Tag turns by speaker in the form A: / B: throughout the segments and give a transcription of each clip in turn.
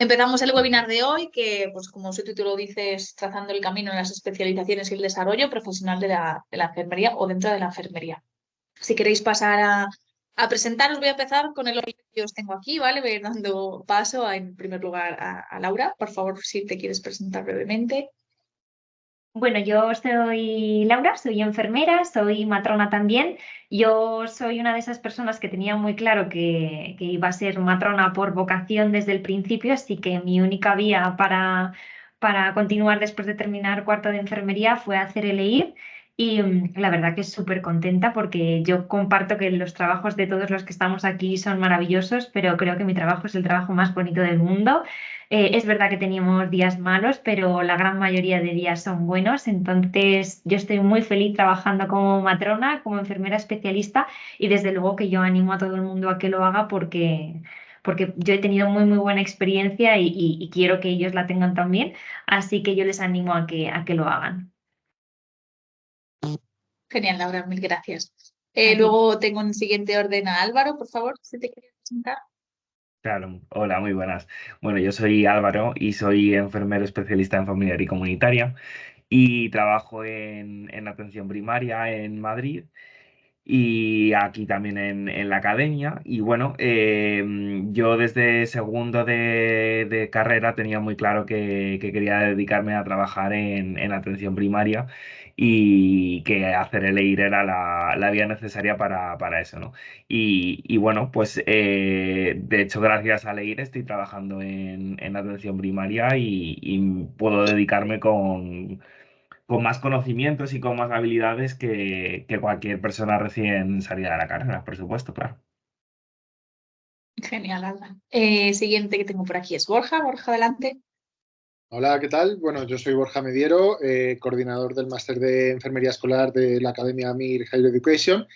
A: Empezamos el webinar de hoy que, pues como su título dice, es trazando el camino en las especializaciones y el desarrollo profesional de la enfermería o dentro de la enfermería. Si queréis pasar a presentaros, voy a empezar con el orden que os tengo aquí, ¿vale? Voy a ir dando paso en primer lugar a Laura. Por favor, si te quieres presentar brevemente.
B: Bueno, yo soy Laura, soy enfermera, soy matrona también. Yo soy una de esas personas que tenía muy claro que iba a ser matrona por vocación desde el principio, así que mi única vía para continuar después de terminar cuarto de enfermería fue hacer el EIR. Y la verdad que es súper contenta porque yo comparto que los trabajos de todos los que estamos aquí son maravillosos, pero creo que mi trabajo es el trabajo más bonito del mundo. Es verdad que teníamos días malos, pero la gran mayoría de días son buenos. Entonces, yo estoy muy feliz trabajando como matrona, como enfermera especialista y desde luego que yo animo a todo el mundo a que lo haga porque yo he tenido muy, muy buena experiencia y quiero que ellos la tengan también. Así que yo les animo a que lo hagan.
A: Genial, Laura, mil gracias.
B: A ti.
A: Luego tengo en siguiente orden a Álvaro, por favor, si te quieres presentar.
C: Claro, hola, muy buenas. Bueno, yo soy Álvaro y soy enfermero especialista en familiar y comunitaria y trabajo en atención primaria en Madrid y aquí también en la academia. Y bueno, yo desde segundo de carrera tenía muy claro que quería dedicarme a trabajar en atención primaria y que hacer el EIR era la vía necesaria para eso, ¿no? Y bueno, pues de hecho gracias al EIR estoy trabajando en atención primaria y puedo dedicarme con más conocimientos y con más habilidades que cualquier persona recién salida de la carrera, por supuesto, claro.
A: Genial, Álvaro. Siguiente que tengo por aquí es Borja. Borja, adelante.
D: Hola, ¿qué tal? Bueno, yo soy Borja Mediero, coordinador del máster de enfermería escolar de la Academia MIR Higher Education.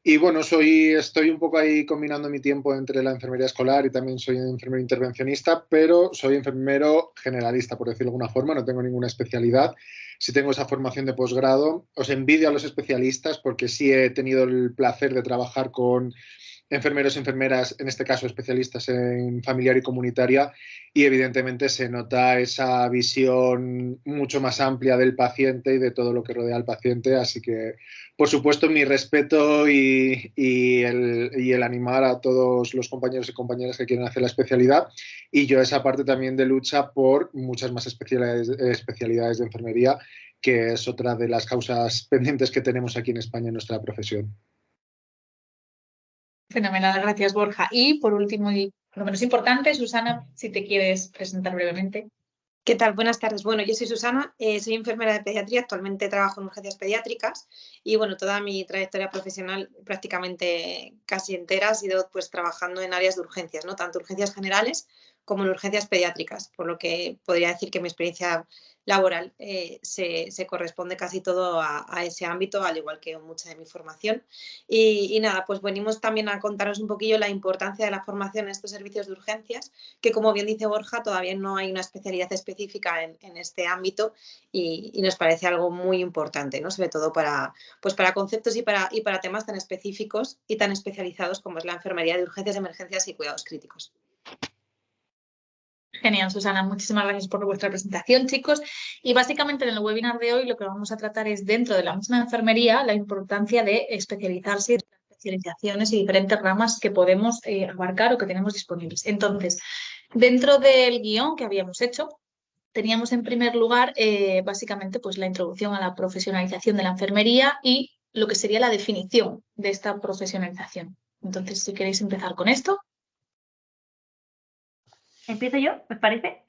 D: Y bueno, estoy un poco ahí combinando mi tiempo entre la enfermería escolar y también soy enfermero intervencionista, pero soy enfermero generalista, por decirlo de alguna forma, no tengo ninguna especialidad. Sí tengo esa formación de posgrado. Os envidio a los especialistas porque sí he tenido el placer de trabajar con enfermeros y enfermeras, en este caso especialistas en familiar y comunitaria, y evidentemente se nota esa visión mucho más amplia del paciente y de todo lo que rodea al paciente, así que por supuesto mi respeto y el animar a todos los compañeros y compañeras que quieren hacer la especialidad, y yo esa parte también de lucha por muchas más especialidades de enfermería, que es otra de las causas pendientes que tenemos aquí en España en nuestra profesión.
A: Fenomenal, gracias, Borja. Y por último, y lo menos importante, Susana, si te quieres presentar brevemente.
E: ¿Qué tal? Buenas tardes. Bueno, yo soy Susana, soy enfermera de pediatría, actualmente trabajo en urgencias pediátricas y bueno, toda mi trayectoria profesional prácticamente casi entera ha sido pues trabajando en áreas de urgencias, ¿no? Tanto urgencias generales como en urgencias pediátricas, por lo que podría decir que mi experiencia laboral se corresponde casi todo a ese ámbito, al igual que mucha de mi formación. Y nada, pues venimos también a contaros un poquillo la importancia de la formación en estos servicios de urgencias, que como bien dice Borja, todavía no hay una especialidad específica en este ámbito y nos parece algo muy importante, ¿no? Sobre todo pues para conceptos y para temas tan específicos y tan especializados como es la enfermería de urgencias, emergencias y cuidados críticos.
A: Genial, Susana. Muchísimas gracias por vuestra presentación, chicos. Y básicamente en el webinar de hoy lo que vamos a tratar es dentro de la misma enfermería la importancia de especializarse, especializaciones y diferentes ramas que podemos abarcar o que tenemos disponibles. Entonces, dentro del guión que habíamos hecho, teníamos en primer lugar básicamente pues la introducción a la profesionalización de la enfermería y lo que sería la definición de esta profesionalización. Entonces, si queréis empezar con esto.
B: ¿Empiezo yo? ¿Os parece?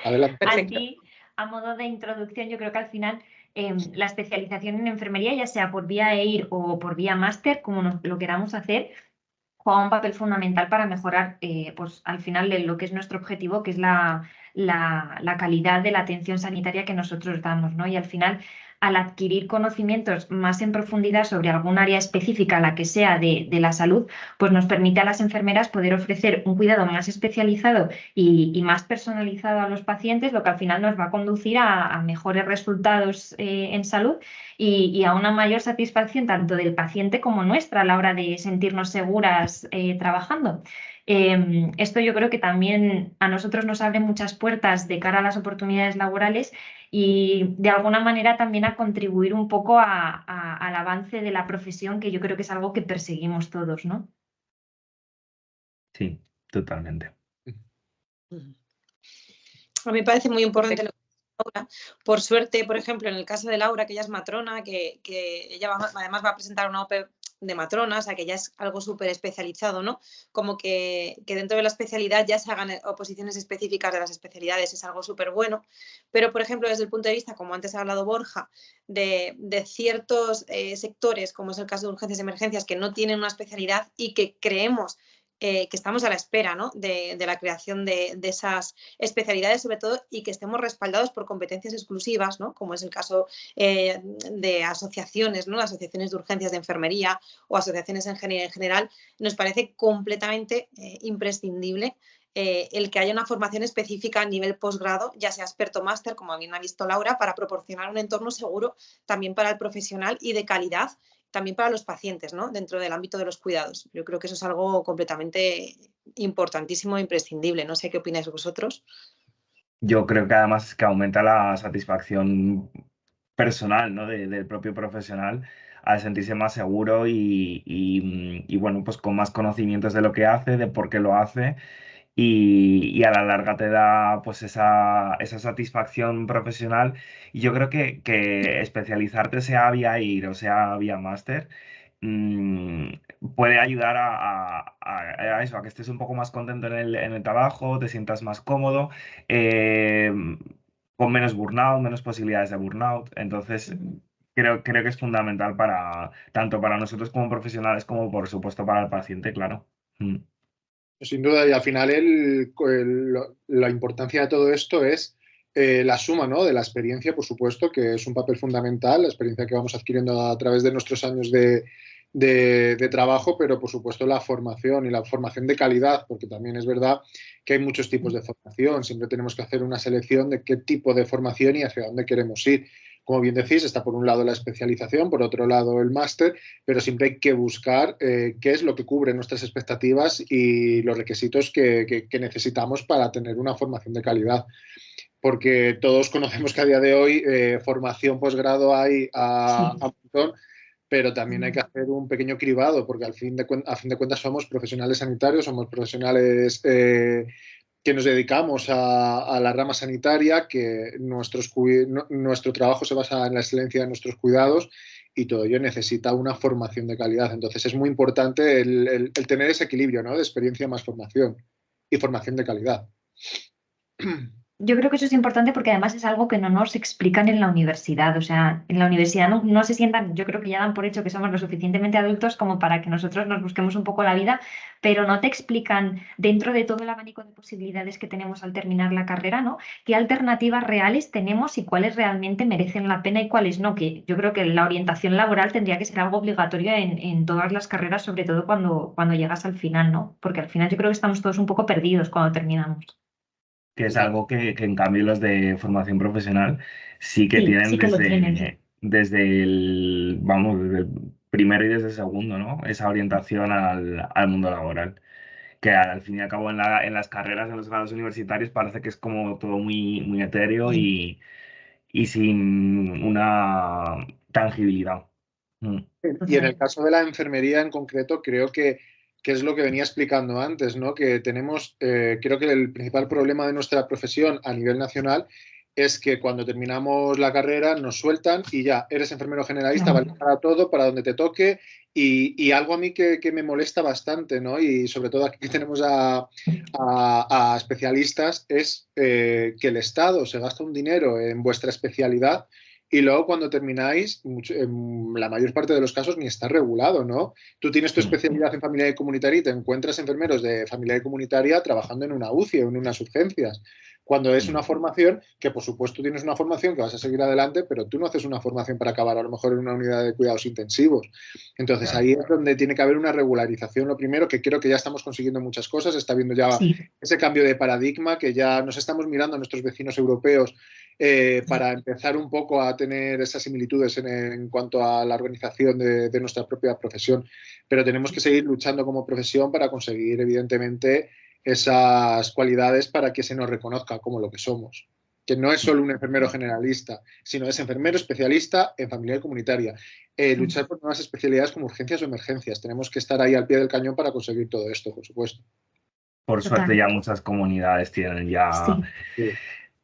D: Adelante.
A: Perfecto.
B: Así, a modo de introducción, yo creo que al final la especialización en enfermería, ya sea por vía EIR o por vía máster, como lo queramos hacer, juega un papel fundamental para mejorar, pues al final, lo que es nuestro objetivo, que es la calidad de la atención sanitaria que nosotros damos, ¿no? Y al final, al adquirir conocimientos más en profundidad sobre algún área específica, la que sea de la salud, pues nos permite a las enfermeras poder ofrecer un cuidado más especializado y más personalizado a los pacientes, lo que al final nos va a conducir a mejores resultados en salud y a una mayor satisfacción tanto del paciente como nuestra a la hora de sentirnos seguras trabajando. Esto yo creo que también a nosotros nos abre muchas puertas de cara a las oportunidades laborales y de alguna manera también a contribuir un poco al avance de la profesión, que yo creo que es algo que perseguimos todos, ¿no?
C: Sí, totalmente.
E: A mí me parece muy importante lo que dice Laura. Por suerte, por ejemplo, en el caso de Laura, que ella es matrona, que ella además va a presentar una OPE de matrona, o sea que ya es algo súper especializado, ¿no? Como que dentro de la especialidad ya se hagan oposiciones específicas de las especialidades, es algo súper bueno. Pero, por ejemplo, desde el punto de vista, como antes ha hablado Borja, de ciertos sectores, como es el caso de urgencias y emergencias, que no tienen una especialidad y que creemos que estamos a la espera, ¿no? de la creación de esas especialidades, sobre todo, y que estemos respaldados por competencias exclusivas, ¿no? Como es el caso de asociaciones, ¿no? Asociaciones de urgencias de enfermería o asociaciones en general, nos parece completamente imprescindible el que haya una formación específica a nivel posgrado, ya sea experto máster, como bien ha visto Laura, para proporcionar un entorno seguro también para el profesional y de calidad también para los pacientes, ¿no? Dentro del ámbito de los cuidados. Yo creo que eso es algo completamente importantísimo e imprescindible. No sé qué opináis vosotros.
C: Yo creo que además que aumenta la satisfacción personal, ¿no? del propio profesional al sentirse más seguro y, bueno, pues con más conocimientos de lo que hace, de por qué lo hace y a la larga te da pues esa satisfacción profesional. Y yo creo que especializarte sea vía IR o sea vía máster mm, puede ayudar a eso, a que estés un poco más contento en el trabajo, te sientas más cómodo, eh, con menos burnout, menos posibilidades de burnout. Entonces, creo que es fundamental para tanto para nosotros como profesionales como por supuesto para el paciente, claro. Mm.
D: Sin duda, y al final la importancia de todo esto es la suma, ¿no? De la experiencia, por supuesto, que es un papel fundamental, la experiencia que vamos adquiriendo a través de nuestros años de trabajo, pero por supuesto la formación y la formación de calidad, porque también es verdad que hay muchos tipos de formación, siempre tenemos que hacer una selección de qué tipo de formación y hacia dónde queremos ir. Como bien decís, está por un lado la especialización, por otro lado el máster, pero siempre hay que buscar qué es lo que cubre nuestras expectativas y los requisitos que necesitamos para tener una formación de calidad. Porque todos conocemos que a día de hoy formación posgrado hay a montón, pero también hay que hacer un pequeño cribado, porque a fin de cuentas somos profesionales sanitarios, somos profesionales que nos dedicamos a la rama sanitaria, que nuestro trabajo se basa en la excelencia de nuestros cuidados y todo ello necesita una formación de calidad. Entonces es muy importante el tener ese equilibrio, ¿no? De experiencia más formación y formación de calidad.
B: Yo creo que eso es importante porque además es algo que no nos explican en la universidad. O sea, en la universidad no se sientan, yo creo que ya dan por hecho que somos lo suficientemente adultos como para que nosotros nos busquemos un poco la vida, pero no te explican dentro de todo el abanico de posibilidades que tenemos al terminar la carrera, ¿no? ¿Qué alternativas reales tenemos y cuáles realmente merecen la pena y cuáles no? Que yo creo que la orientación laboral tendría que ser algo obligatorio en todas las carreras, sobre todo cuando llegas al final, ¿no? Porque al final yo creo que estamos todos un poco perdidos cuando terminamos.
C: Que es algo que en cambio los de formación profesional sí que
B: Sí,
C: tienen
B: sí que lo tienen.
C: desde desde el primero y desde el segundo, ¿no? Esa orientación al mundo laboral. Que al fin y al cabo en las carreras, en los grados universitarios, parece que es como todo muy etéreo y sin una tangibilidad. Mm.
D: Y en el caso de la enfermería en concreto, creo que es lo que venía explicando antes, ¿no? Que tenemos, creo que el principal problema de nuestra profesión a nivel nacional es que cuando terminamos la carrera nos sueltan y ya, eres enfermero generalista, vale para todo, para donde te toque, y algo a mí que me molesta bastante, ¿no? Y sobre todo aquí que tenemos a especialistas, es que el Estado se gasta un dinero en vuestra especialidad y luego cuando termináis, en la mayor parte de los casos ni está regulado, ¿no? Tú tienes tu especialidad en familia y comunitaria y te encuentras enfermeros de familia y comunitaria trabajando en una UCI o en unas urgencias. Cuando es una formación, que por supuesto tienes una formación que vas a seguir adelante, pero tú no haces una formación para acabar a lo mejor en una unidad de cuidados intensivos. Entonces ahí es donde tiene que haber una regularización. Lo primero, que creo que ya estamos consiguiendo muchas cosas, está viendo ya ese cambio de paradigma, que ya nos estamos mirando a nuestros vecinos europeos para empezar un poco a tener esas similitudes en cuanto a la organización de nuestra propia profesión. Pero tenemos que seguir luchando como profesión para conseguir, evidentemente, esas cualidades para que se nos reconozca como lo que somos. Que no es solo un enfermero generalista, sino es enfermero especialista en familiar y comunitaria. Luchar por nuevas especialidades como urgencias o emergencias. Tenemos que estar ahí al pie del cañón para conseguir todo esto, por supuesto.
C: Por suerte ya muchas comunidades tienen ya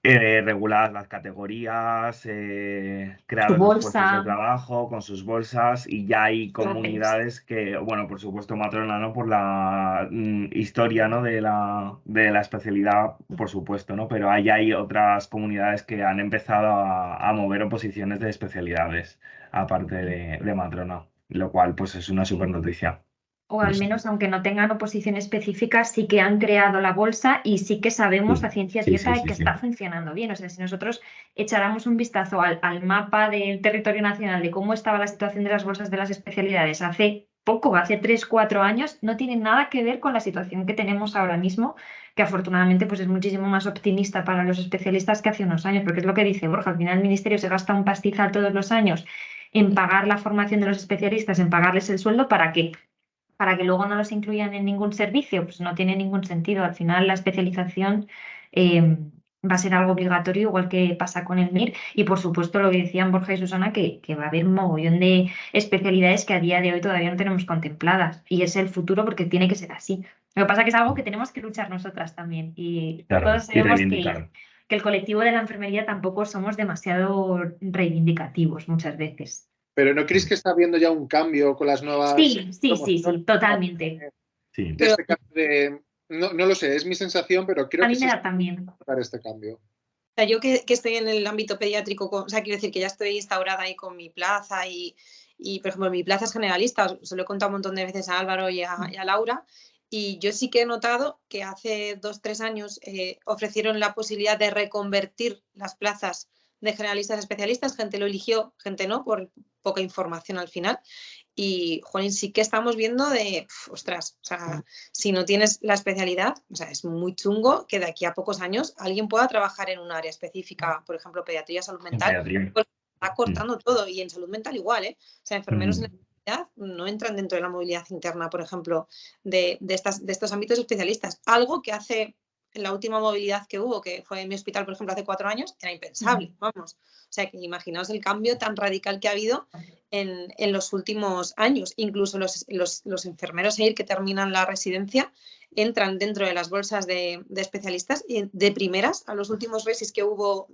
C: reguladas las categorías, creados los puestos de trabajo con sus bolsas, y ya hay comunidades que, bueno, por supuesto Matrona, ¿no? Por la historia, ¿no? de la especialidad, por supuesto, ¿no? Pero ahí hay otras comunidades que han empezado a mover oposiciones de especialidades, aparte de Matrona, lo cual pues es una súper noticia.
B: O al menos, aunque no tengan oposición específica, sí que han creado la bolsa y sí que sabemos a ciencia cierta de que está funcionando bien. O sea, si nosotros echáramos un vistazo al mapa del territorio nacional de cómo estaba la situación de las bolsas de las especialidades hace poco, hace 3, 4 años, no tiene nada que ver con la situación que tenemos ahora mismo, que afortunadamente pues es muchísimo más optimista para los especialistas que hace unos años, porque es lo que dice Borja, al final el Ministerio se gasta un pastizal todos los años en pagar la formación de los especialistas, en pagarles el sueldo para que luego no los incluyan en ningún servicio, pues no tiene ningún sentido. Al final la especialización va a ser algo obligatorio, igual que pasa con el MIR, y por supuesto lo que decían Borja y Susana, que va a haber un mogollón de especialidades que a día de hoy todavía no tenemos contempladas, y es el futuro porque tiene que ser así. Lo que pasa es que es algo que tenemos que luchar nosotras también, y todos sabemos que el colectivo de la enfermería tampoco somos demasiado reivindicativos muchas veces.
D: Pero ¿no creéis que está habiendo ya un cambio con las nuevas...
B: Sí, totalmente.
D: De este cambio no lo sé, es mi sensación, pero creo
B: a mí
D: que
B: me da también
D: este cambio.
E: O sea, yo que estoy en el ámbito pediátrico, o sea, quiero decir que ya estoy instaurada ahí con mi plaza y por ejemplo, mi plaza es generalista, se lo he contado un montón de veces a Álvaro y a Laura, y yo sí que he notado que hace 2 o 3 años ofrecieron la posibilidad de reconvertir las plazas de generalistas a especialistas, gente lo eligió, gente no, por poca información al final. Y, Juanín, sí que estamos viendo ostras, o sea, si no tienes la especialidad, o sea, es muy chungo que de aquí a pocos años alguien pueda trabajar en un área específica, por ejemplo, pediatría, salud mental, pues está cortando todo, y en salud mental igual, ¿eh? O sea, enfermeros en la especialidad no entran dentro de la movilidad interna, por ejemplo, de estos ámbitos especialistas. Algo que hace la última movilidad que hubo, que fue en mi hospital, por ejemplo, hace 4 años, era impensable, vamos. O sea, que imaginaos el cambio tan radical que ha habido en los últimos años. Incluso los enfermeros EIR que terminan la residencia entran dentro de las bolsas de especialistas, y de primeras, a los últimos resis que hubo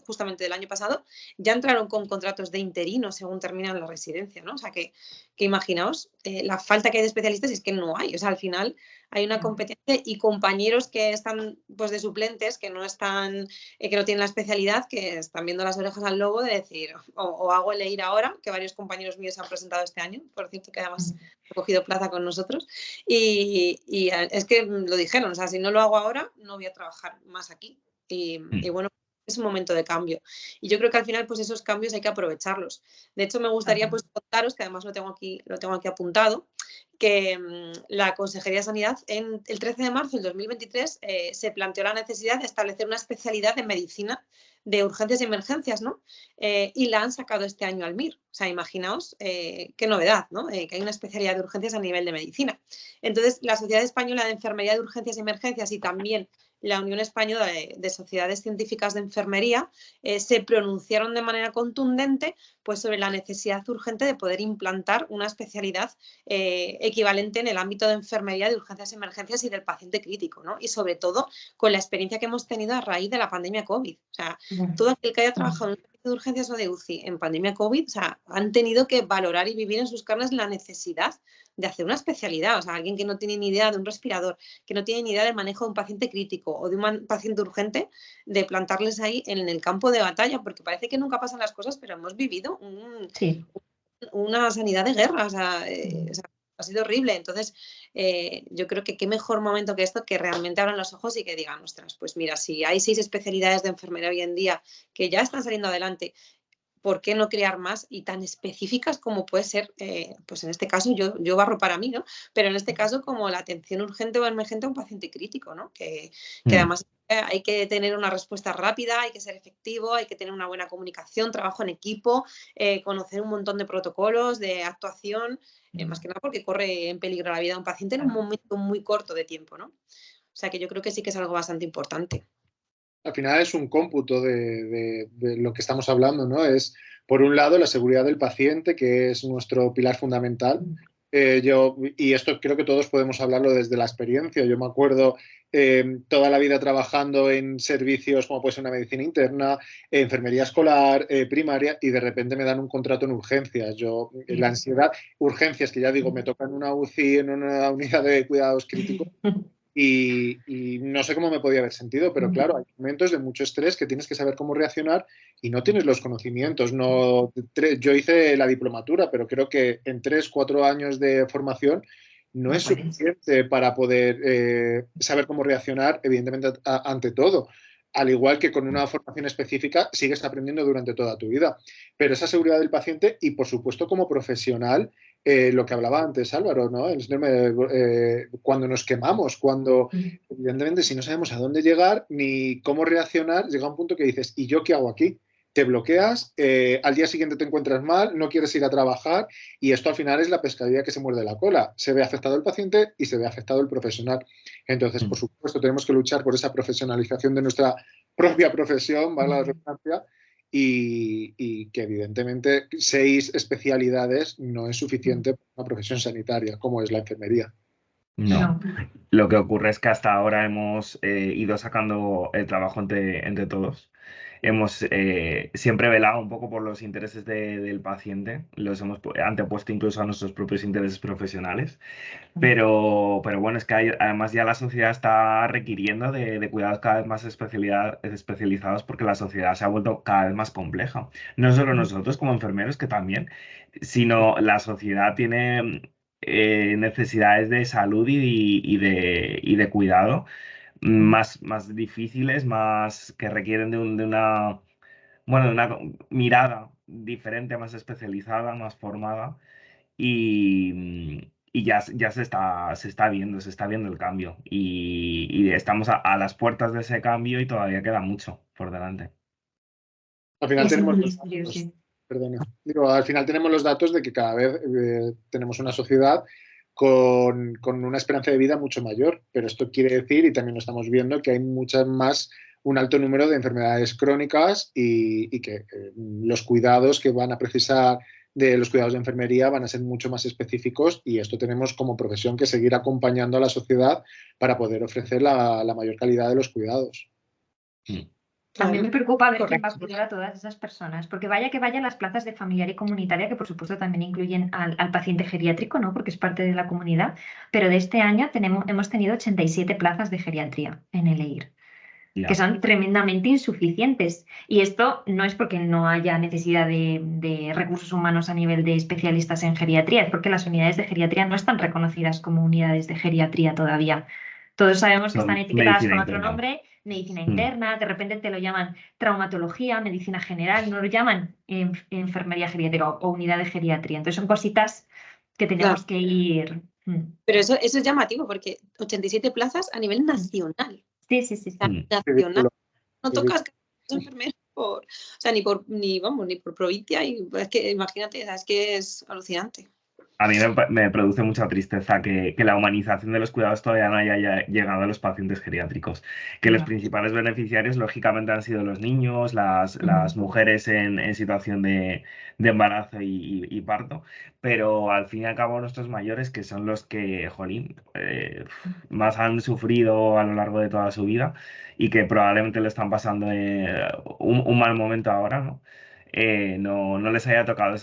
E: justamente del año pasado, ya entraron con contratos de interino según terminan la residencia, ¿no? O sea, que imaginaos la falta que hay de especialistas, es que no hay. O sea, al final hay una competencia, y compañeros que están pues de suplentes, que no están, que no tienen la especialidad, que están viendo las orejas al lobo de decir, o hago el EIR ahora, que varios compañeros míos se han presentado este año, por cierto, que además he cogido plaza con nosotros, y es que lo dijeron, o sea, si no lo hago ahora, no voy a trabajar más aquí. Y bueno, es un momento de cambio. Y yo creo que al final, pues esos cambios hay que aprovecharlos. De hecho, me gustaría pues contaros, que además lo tengo aquí apuntado, que la Consejería de Sanidad el 13 de marzo del 2023 se planteó la necesidad de establecer una especialidad de medicina de urgencias y emergencias, ¿no? Y la han sacado este año al MIR. O sea, imaginaos qué novedad, ¿no? Que hay una especialidad de urgencias a nivel de medicina. Entonces, la Sociedad Española de Enfermería de Urgencias y Emergencias, y también la Unión Española de Sociedades Científicas de Enfermería se pronunciaron de manera contundente pues, sobre la necesidad urgente de poder implantar una especialidad equivalente en el ámbito de enfermería de urgencias y emergencias y del paciente crítico, ¿no? Y sobre todo con la experiencia que hemos tenido a raíz de la pandemia COVID. O sea, todo aquel que haya trabajado en un servicio de urgencias o de UCI en pandemia COVID, o sea, han tenido que valorar y vivir en sus carnes la necesidad de hacer una especialidad. O sea, alguien que no tiene ni idea de un respirador, que no tiene ni idea del manejo de un paciente crítico o de un paciente urgente, de plantarles ahí en el campo de batalla, porque parece que nunca pasan las cosas, pero hemos vivido una sanidad de guerra. O sea, ha sido horrible. Entonces, yo creo que qué mejor momento que esto, que realmente abran los ojos y que digan, ostras, pues mira, si hay 6 especialidades de enfermería hoy en día que ya están saliendo adelante, ¿por qué no crear más y tan específicas como puede ser, pues en este caso yo barro para mí, ¿no? Pero en este caso como la atención urgente o emergente a un paciente crítico, ¿no? Que además hay que tener una respuesta rápida, hay que ser efectivo, hay que tener una buena comunicación, trabajo en equipo, conocer un montón de protocolos de actuación, más que nada porque corre en peligro la vida de un paciente en un momento muy corto de tiempo, ¿no? O sea que yo creo que sí que es algo bastante importante.
D: Al final es un cómputo de lo que estamos hablando, ¿no? Es, por un lado, la seguridad del paciente, que es nuestro pilar fundamental. Y esto creo que todos podemos hablarlo desde la experiencia. Yo me acuerdo toda la vida trabajando en servicios como puede ser una medicina interna, enfermería escolar, primaria, y de repente me dan un contrato en urgencias. La ansiedad, urgencias, que ya digo, me tocan una UCI en una unidad de cuidados críticos. Y no sé cómo me podía haber sentido, pero claro, hay momentos de mucho estrés que tienes que saber cómo reaccionar y no tienes los conocimientos. Yo hice la diplomatura, pero creo que en 3-4 años de formación no es suficiente para poder saber cómo reaccionar, evidentemente, ante todo. Al igual que con una formación específica, sigues aprendiendo durante toda tu vida. Pero esa seguridad del paciente y, por supuesto, como profesional, lo que hablaba antes Álvaro, ¿no? Cuando nos quemamos, cuando evidentemente si no sabemos a dónde llegar ni cómo reaccionar, llega un punto que dices, ¿y yo qué hago aquí? Te bloqueas, al día siguiente te encuentras mal, no quieres ir a trabajar y esto al final es la pescadilla que se muerde la cola. Se ve afectado el paciente y se ve afectado el profesional. Entonces, por supuesto, tenemos que luchar por esa profesionalización de nuestra propia profesión, ¿vale? La redundancia. Y que evidentemente 6 especialidades no es suficiente para una profesión sanitaria como es la enfermería.
C: No. Lo que ocurre es que hasta ahora hemos ido sacando el trabajo entre todos. Hemos siempre velado un poco por los intereses del paciente, los hemos antepuesto incluso a nuestros propios intereses profesionales, pero bueno, es que además ya la sociedad está requiriendo de cuidados cada vez más especializados porque la sociedad se ha vuelto cada vez más compleja. No solo nosotros como enfermeros, que también, sino la sociedad tiene necesidades de salud y de cuidado más difíciles, más que requieren de una mirada diferente, más especializada, más formada y ya se está viendo el cambio y estamos a las puertas de ese cambio y todavía queda mucho por delante.
D: Al final
B: Es
D: tenemos
B: un
D: los
B: misterio,
D: datos,
B: sí.
D: perdona. Al final tenemos los datos de que cada vez tenemos una sociedad con una esperanza de vida mucho mayor, pero esto quiere decir, y también lo estamos viendo, que hay un alto número de enfermedades crónicas y que los cuidados que van a precisar de los cuidados de enfermería van a ser mucho más específicos y esto tenemos como profesión que seguir acompañando a la sociedad para poder ofrecer la mayor calidad de los cuidados.
B: A mí me preocupa ver quién va a cuidar a todas esas personas, porque vaya que vayan las plazas de familiar y comunitaria, que por supuesto también incluyen al paciente geriátrico, ¿no? Porque es parte de la comunidad, pero de este año hemos tenido 87 plazas de geriatría en el EIR, que son tremendamente insuficientes. Y esto no es porque no haya necesidad de recursos humanos a nivel de especialistas en geriatría, es porque las unidades de geriatría no están reconocidas como unidades de geriatría todavía. Todos sabemos que están etiquetadas con otro nombre, medicina interna, de repente te lo llaman traumatología, medicina general, no lo llaman enfermería geriátrica o unidad de geriatría. Entonces son cositas que tenemos que ir.
E: Pero eso es llamativo porque 87 plazas a nivel nacional.
B: Sí.
E: Nacional. No tocas enfermeros ni por provincia. Y es que imagínate, es que es alucinante.
C: A mí me produce mucha tristeza que la humanización de los cuidados todavía no haya llegado a los pacientes geriátricos. Que los principales beneficiarios, lógicamente, han sido los niños, las mujeres en situación de embarazo y parto, pero al fin y al cabo nuestros mayores, que son los que, jolín, más han sufrido a lo largo de toda su vida y que probablemente le están pasando un mal momento ahora, ¿no? No les haya tocado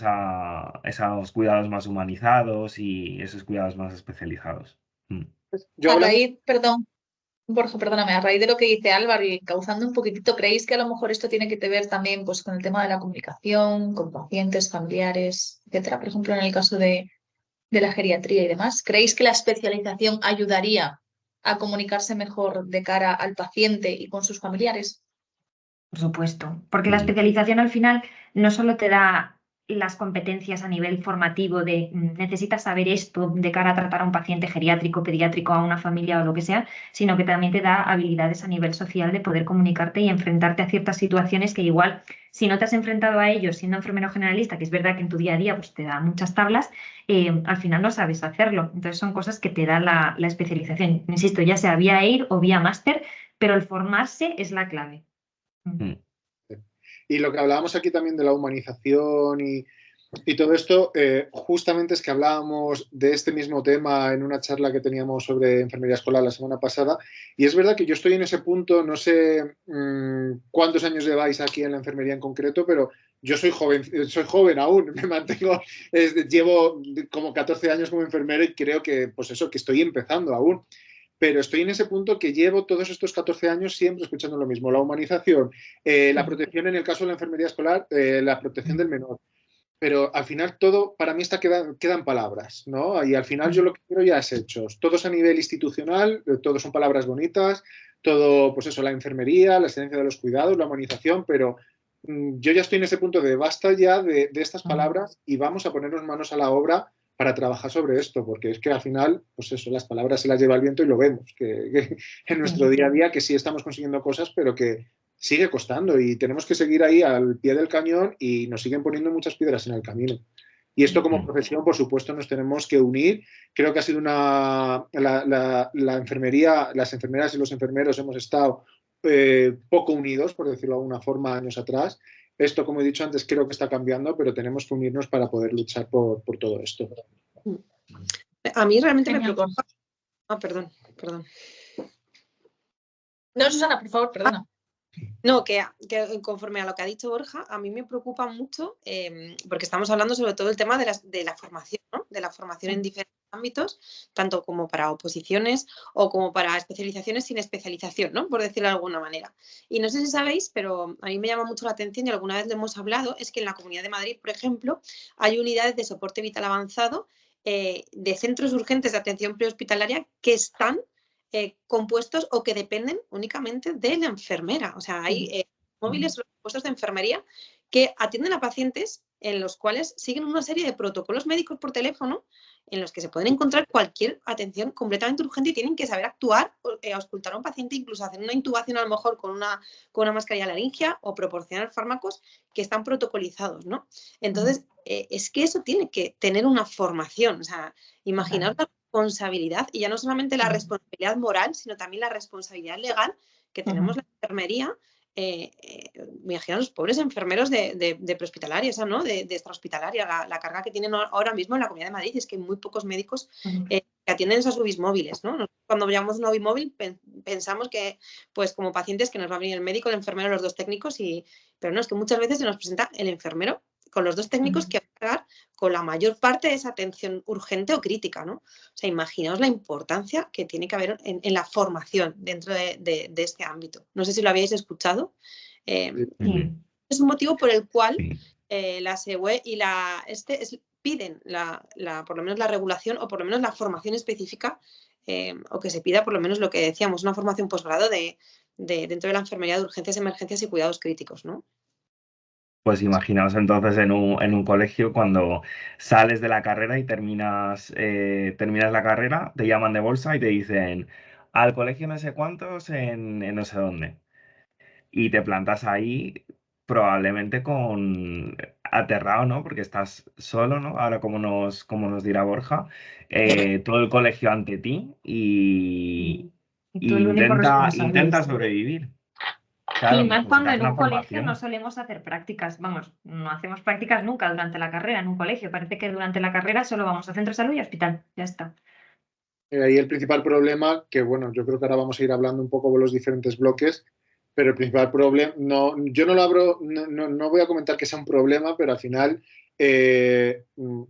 C: esos cuidados más humanizados y esos cuidados más especializados.
A: Perdón, Borja, perdóname, a raíz de lo que dice Álvaro y causando un poquitito, ¿creéis que a lo mejor esto tiene que ver también pues, con el tema de la comunicación, con pacientes, familiares, etcétera? Por ejemplo, en el caso de la geriatría y demás, ¿creéis que la especialización ayudaría a comunicarse mejor de cara al paciente y con sus familiares?
B: Por supuesto, porque la especialización al final no solo te da las competencias a nivel formativo de necesitas saber esto de cara a tratar a un paciente geriátrico, pediátrico, a una familia o lo que sea, sino que también te da habilidades a nivel social de poder comunicarte y enfrentarte a ciertas situaciones que igual, si no te has enfrentado a ellos siendo enfermero generalista, que es verdad que en tu día a día pues, te da muchas tablas, al final no sabes hacerlo. Entonces son cosas que te da la especialización. Insisto, ya sea vía EIR o vía máster, pero el formarse es la clave.
D: Y lo que hablábamos aquí también de la humanización y todo esto, justamente es que hablábamos de este mismo tema en una charla que teníamos sobre enfermería escolar la semana pasada, y es verdad que yo estoy en ese punto, no sé cuántos años lleváis aquí en la enfermería en concreto, pero yo soy joven aún, me mantengo, llevo como 14 años como enfermero y creo que, pues eso, que estoy empezando aún. Pero estoy en ese punto que llevo todos estos 14 años siempre escuchando lo mismo, la humanización, la protección en el caso de la enfermería escolar, la protección del menor. Pero al final todo para mí quedan palabras, ¿no? Y al final yo lo que quiero ya es hechos. Todos a nivel institucional, todos son palabras bonitas, todo, pues eso, la enfermería, la excelencia de los cuidados, la humanización, pero yo ya estoy en ese punto de basta ya de estas palabras y vamos a ponernos manos a la obra para trabajar sobre esto, porque es que al final, pues eso, las palabras se las lleva el viento y lo vemos, que en nuestro día a día que sí estamos consiguiendo cosas, pero que sigue costando y tenemos que seguir ahí al pie del cañón y nos siguen poniendo muchas piedras en el camino. Y esto como profesión, por supuesto, nos tenemos que unir. Creo que ha sido la enfermería, las enfermeras y los enfermeros hemos estado poco unidos, por decirlo de alguna forma, años atrás. Esto, como he dicho antes, creo que está cambiando, pero tenemos que unirnos para poder luchar por todo esto.
E: A mí realmente me preocupa... perdón.
A: No, Susana, por favor, perdona.
E: No, que conforme a lo que ha dicho Borja, a mí me preocupa mucho, porque estamos hablando sobre todo del tema de la formación, ¿no? De la formación en diferentes ámbitos, tanto como para oposiciones o como para especializaciones sin especialización, ¿no? Por decirlo de alguna manera. Y no sé si sabéis, pero a mí me llama mucho la atención y alguna vez lo hemos hablado, es que en la Comunidad de Madrid, por ejemplo, hay unidades de soporte vital avanzado de centros urgentes de atención prehospitalaria que están compuestos o que dependen únicamente de la enfermera. O sea, hay móviles o puestos de enfermería que atienden a pacientes en los cuales siguen una serie de protocolos médicos por teléfono en los que se pueden encontrar cualquier atención completamente urgente y tienen que saber actuar, auscultar a un paciente, incluso hacer una intubación a lo mejor con una mascarilla laringia o proporcionar fármacos que están protocolizados, ¿no? Entonces, es que eso tiene que tener una formación. O sea, imaginaos la responsabilidad, y ya no solamente la responsabilidad moral, sino también la responsabilidad legal que tenemos la enfermería. Imaginaos los pobres enfermeros de prehospitalaria, ¿no? De extrahospitalaria, la carga que tienen ahora mismo en la Comunidad de Madrid, es que hay muy pocos médicos que atienden esas UBIs móviles, ¿no? Cuando llamamos una UBI móvil pensamos que, pues como pacientes, que nos va a venir el médico, el enfermero, los dos técnicos, pero no, es que muchas veces se nos presenta el enfermero con los dos técnicos que van a cargar con la mayor parte de esa atención urgente o crítica, ¿no? O sea, imaginaos la importancia que tiene que haber en la formación dentro de este ámbito. No sé si lo habíais escuchado. Es un motivo por el cual la SEUE y piden por lo menos la regulación o por lo menos la formación específica o que se pida por lo menos lo que decíamos, una formación posgrado dentro de la enfermería de urgencias, emergencias y cuidados críticos, ¿no?
C: Pues imaginaos entonces en un colegio cuando sales de la carrera y terminas la carrera, te llaman de bolsa y te dicen al colegio no sé cuántos en no sé dónde. Y te plantas ahí probablemente aterrado, ¿no? Porque estás solo, ¿no? Ahora como nos dirá Borja, todo el colegio ante ti y
B: tú el único responsable.
C: intenta sobrevivir. Claro,
B: y más cuando en un colegio
C: formación.
B: no solemos hacer prácticas, vamos, no hacemos prácticas nunca durante la carrera en un colegio. Parece que durante la carrera solo vamos a centro de salud y hospital, ya está.
D: Ahí el principal problema, que bueno, yo creo que ahora vamos a ir hablando un poco de los diferentes bloques, pero el principal problema, yo no lo abro, no voy a comentar que sea un problema, pero al final, en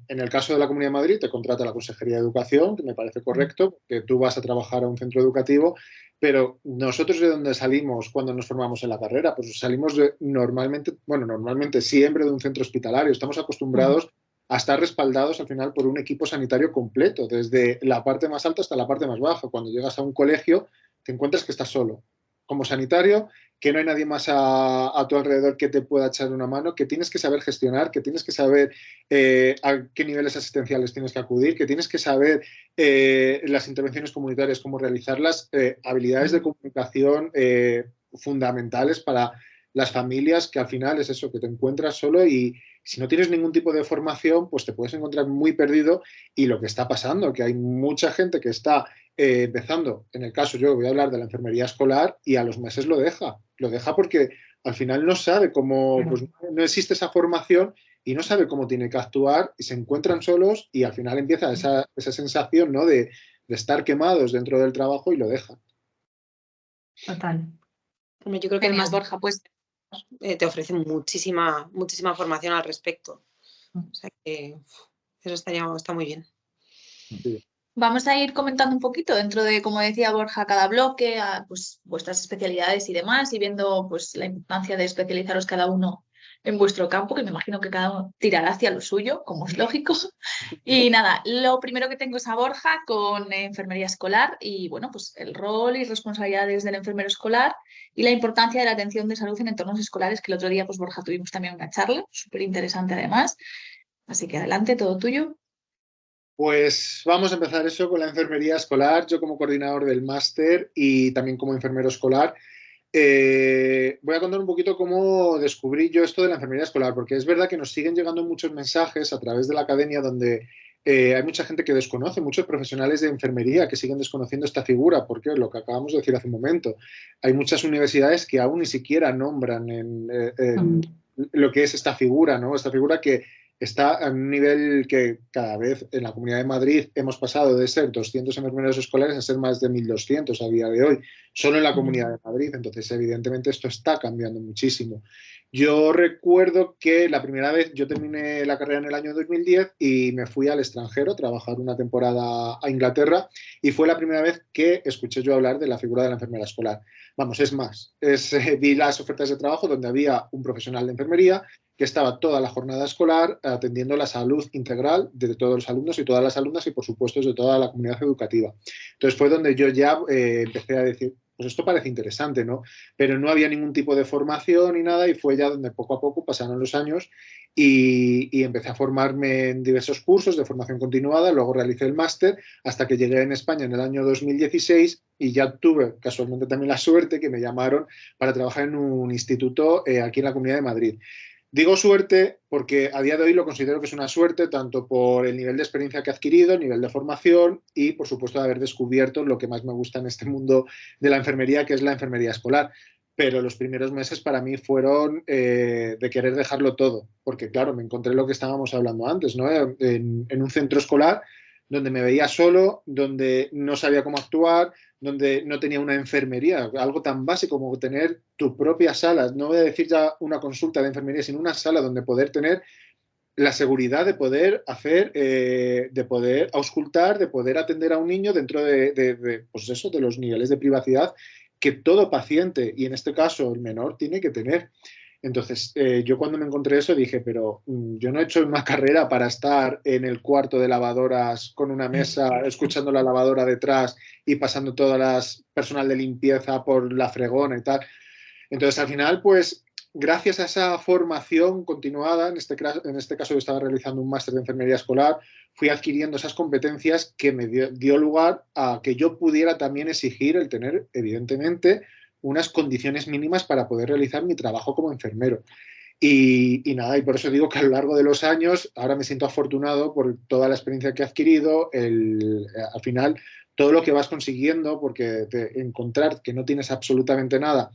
D: el caso de la Comunidad de Madrid, te contrata la Consejería de Educación, que me parece correcto, que tú vas a trabajar a un centro educativo, pero nosotros de dónde salimos cuando nos formamos en la carrera, pues salimos normalmente siempre de un centro hospitalario, estamos acostumbrados a estar respaldados al final por un equipo sanitario completo, desde la parte más alta hasta la parte más baja. Cuando llegas a un colegio, te encuentras que estás solo. como sanitario, que no hay nadie más a tu alrededor que te pueda echar una mano, que tienes que saber gestionar, que tienes que saber a qué niveles asistenciales tienes que acudir, que tienes que saber las intervenciones comunitarias, cómo realizarlas, habilidades de comunicación fundamentales para las familias, que al final es eso, que te encuentras solo y si no tienes ningún tipo de formación, pues te puedes encontrar muy perdido y lo que está pasando, que hay mucha gente que está empezando, en el caso yo voy a hablar de la enfermería escolar y a los meses lo deja porque al final no sabe cómo, pues no existe esa formación y no sabe cómo tiene que actuar y se encuentran solos y al final empieza esa sensación, ¿no? de estar quemados dentro del trabajo y lo deja.
B: Total.
E: Yo creo que
A: Genial,
E: además
A: Borja, pues
E: te ofrece muchísima formación al respecto. O sea que eso está muy bien.
D: Sí.
A: vamos a ir comentando un poquito dentro de, como decía Borja, cada bloque, pues vuestras especialidades y demás, y viendo pues la importancia de especializaros cada uno en vuestro campo, que me imagino que cada uno tirará hacia lo suyo, como es lógico. Y nada, lo primero que tengo es a Borja con enfermería escolar y bueno, pues el rol y responsabilidades del enfermero escolar y la importancia de la atención de salud en entornos escolares, que el otro día pues Borja tuvimos también una charla, súper interesante además. Así que adelante, todo tuyo.
D: Pues vamos a empezar eso con la enfermería escolar. Yo como coordinador del máster y también como enfermero escolar, voy a contar un poquito cómo descubrí yo esto de la enfermería escolar, porque es verdad que nos siguen llegando muchos mensajes a través de la academia donde hay mucha gente que desconoce, muchos profesionales de enfermería que siguen desconociendo esta figura, porque lo que acabamos de decir hace un momento, hay muchas universidades que aún ni siquiera nombran en lo que es esta figura, ¿no? Esta figura que está a un nivel que cada vez en la Comunidad de Madrid hemos pasado de ser 200 enfermeros escolares a ser más de 1.200 a día de hoy, solo en la Comunidad de Madrid. Entonces, evidentemente, esto está cambiando muchísimo. Yo recuerdo que la primera vez yo terminé la carrera en el año 2010 y me fui al extranjero a trabajar una temporada a Inglaterra y fue la primera vez que escuché yo hablar de la figura de la enfermera escolar. Vamos, es más, vi las ofertas de trabajo donde había un profesional de enfermería que estaba toda la jornada escolar atendiendo la salud integral de todos los alumnos y todas las alumnas y, por supuesto, de toda la comunidad educativa. Entonces fue donde yo ya empecé a decir, pues esto parece interesante, ¿no? Pero no había ningún tipo de formación ni nada y fue ya donde poco a poco pasaron los años y empecé a formarme en diversos cursos de formación continuada, luego realicé el máster hasta que llegué en España en el año 2016 y ya tuve casualmente también la suerte que me llamaron para trabajar en un instituto aquí en la Comunidad de Madrid. Digo suerte porque a día de hoy lo considero que es una suerte tanto por el nivel de experiencia que he adquirido, el nivel de formación y, por supuesto, de haber descubierto lo que más me gusta en este mundo de la enfermería, que es la enfermería escolar. Pero los primeros meses para mí fueron de querer dejarlo todo, porque, claro, me encontré lo que estábamos hablando antes, ¿no? En un centro escolar donde me veía solo, donde no sabía cómo actuar, donde no tenía una enfermería, algo tan básico como tener tu propia sala, no voy a decir ya una consulta de enfermería, sino una sala donde poder tener la seguridad de poder hacer, de poder auscultar, de poder atender a un niño dentro pues eso, de los niveles de privacidad que todo paciente, y en este caso el menor, tiene que tener. Entonces, yo cuando me encontré eso dije, pero yo no he hecho una carrera para estar en el cuarto de lavadoras con una mesa, escuchando la lavadora detrás y pasando todas las personal de limpieza por la fregona y tal. Entonces, al final, pues, gracias a esa formación continuada, en este caso yo estaba realizando un máster de enfermería escolar, fui adquiriendo esas competencias que me dio lugar a que yo pudiera también exigir el tener, evidentemente, unas condiciones mínimas para poder realizar mi trabajo como enfermero. Y nada, y por eso digo que a lo largo de los años, ahora me siento afortunado por toda la experiencia que he adquirido, al final, todo lo que vas consiguiendo, porque encontrar que no tienes absolutamente nada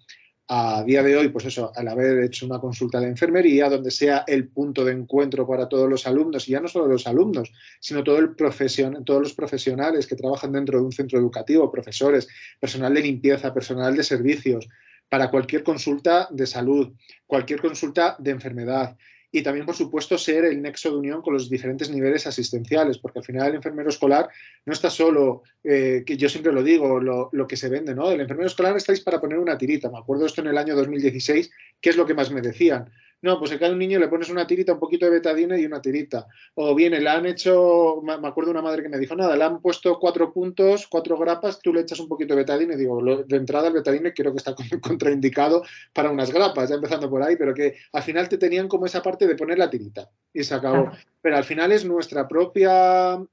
D: a día de hoy, pues eso, al haber hecho una consulta de enfermería, donde sea el punto de encuentro para todos los alumnos, y ya no solo los alumnos, sino todos los profesionales que trabajan dentro de un centro educativo, profesores, personal de limpieza, personal de servicios, para cualquier consulta de salud, cualquier consulta de enfermedad. Y también, por supuesto, ser el nexo de unión con los diferentes niveles asistenciales, porque al final el enfermero escolar no está solo, que yo siempre lo digo, lo que se vende, ¿no? El enfermero escolar estáis para poner una tirita. Me acuerdo esto en el año 2016, ¿qué es lo que más me decían? No, pues a cada niño le pones una tirita, un poquito de betadine y una tirita. O bien, le han hecho, me acuerdo de una madre que me dijo, nada, le han puesto 4 puntos, 4 grapas, tú le echas un poquito de betadine. Digo, de entrada el betadine creo que está contraindicado para unas grapas, ya empezando por ahí, pero que al final te tenían como esa parte de poner la tirita y se acabó.
B: Claro.
D: Pero al final es nuestra propia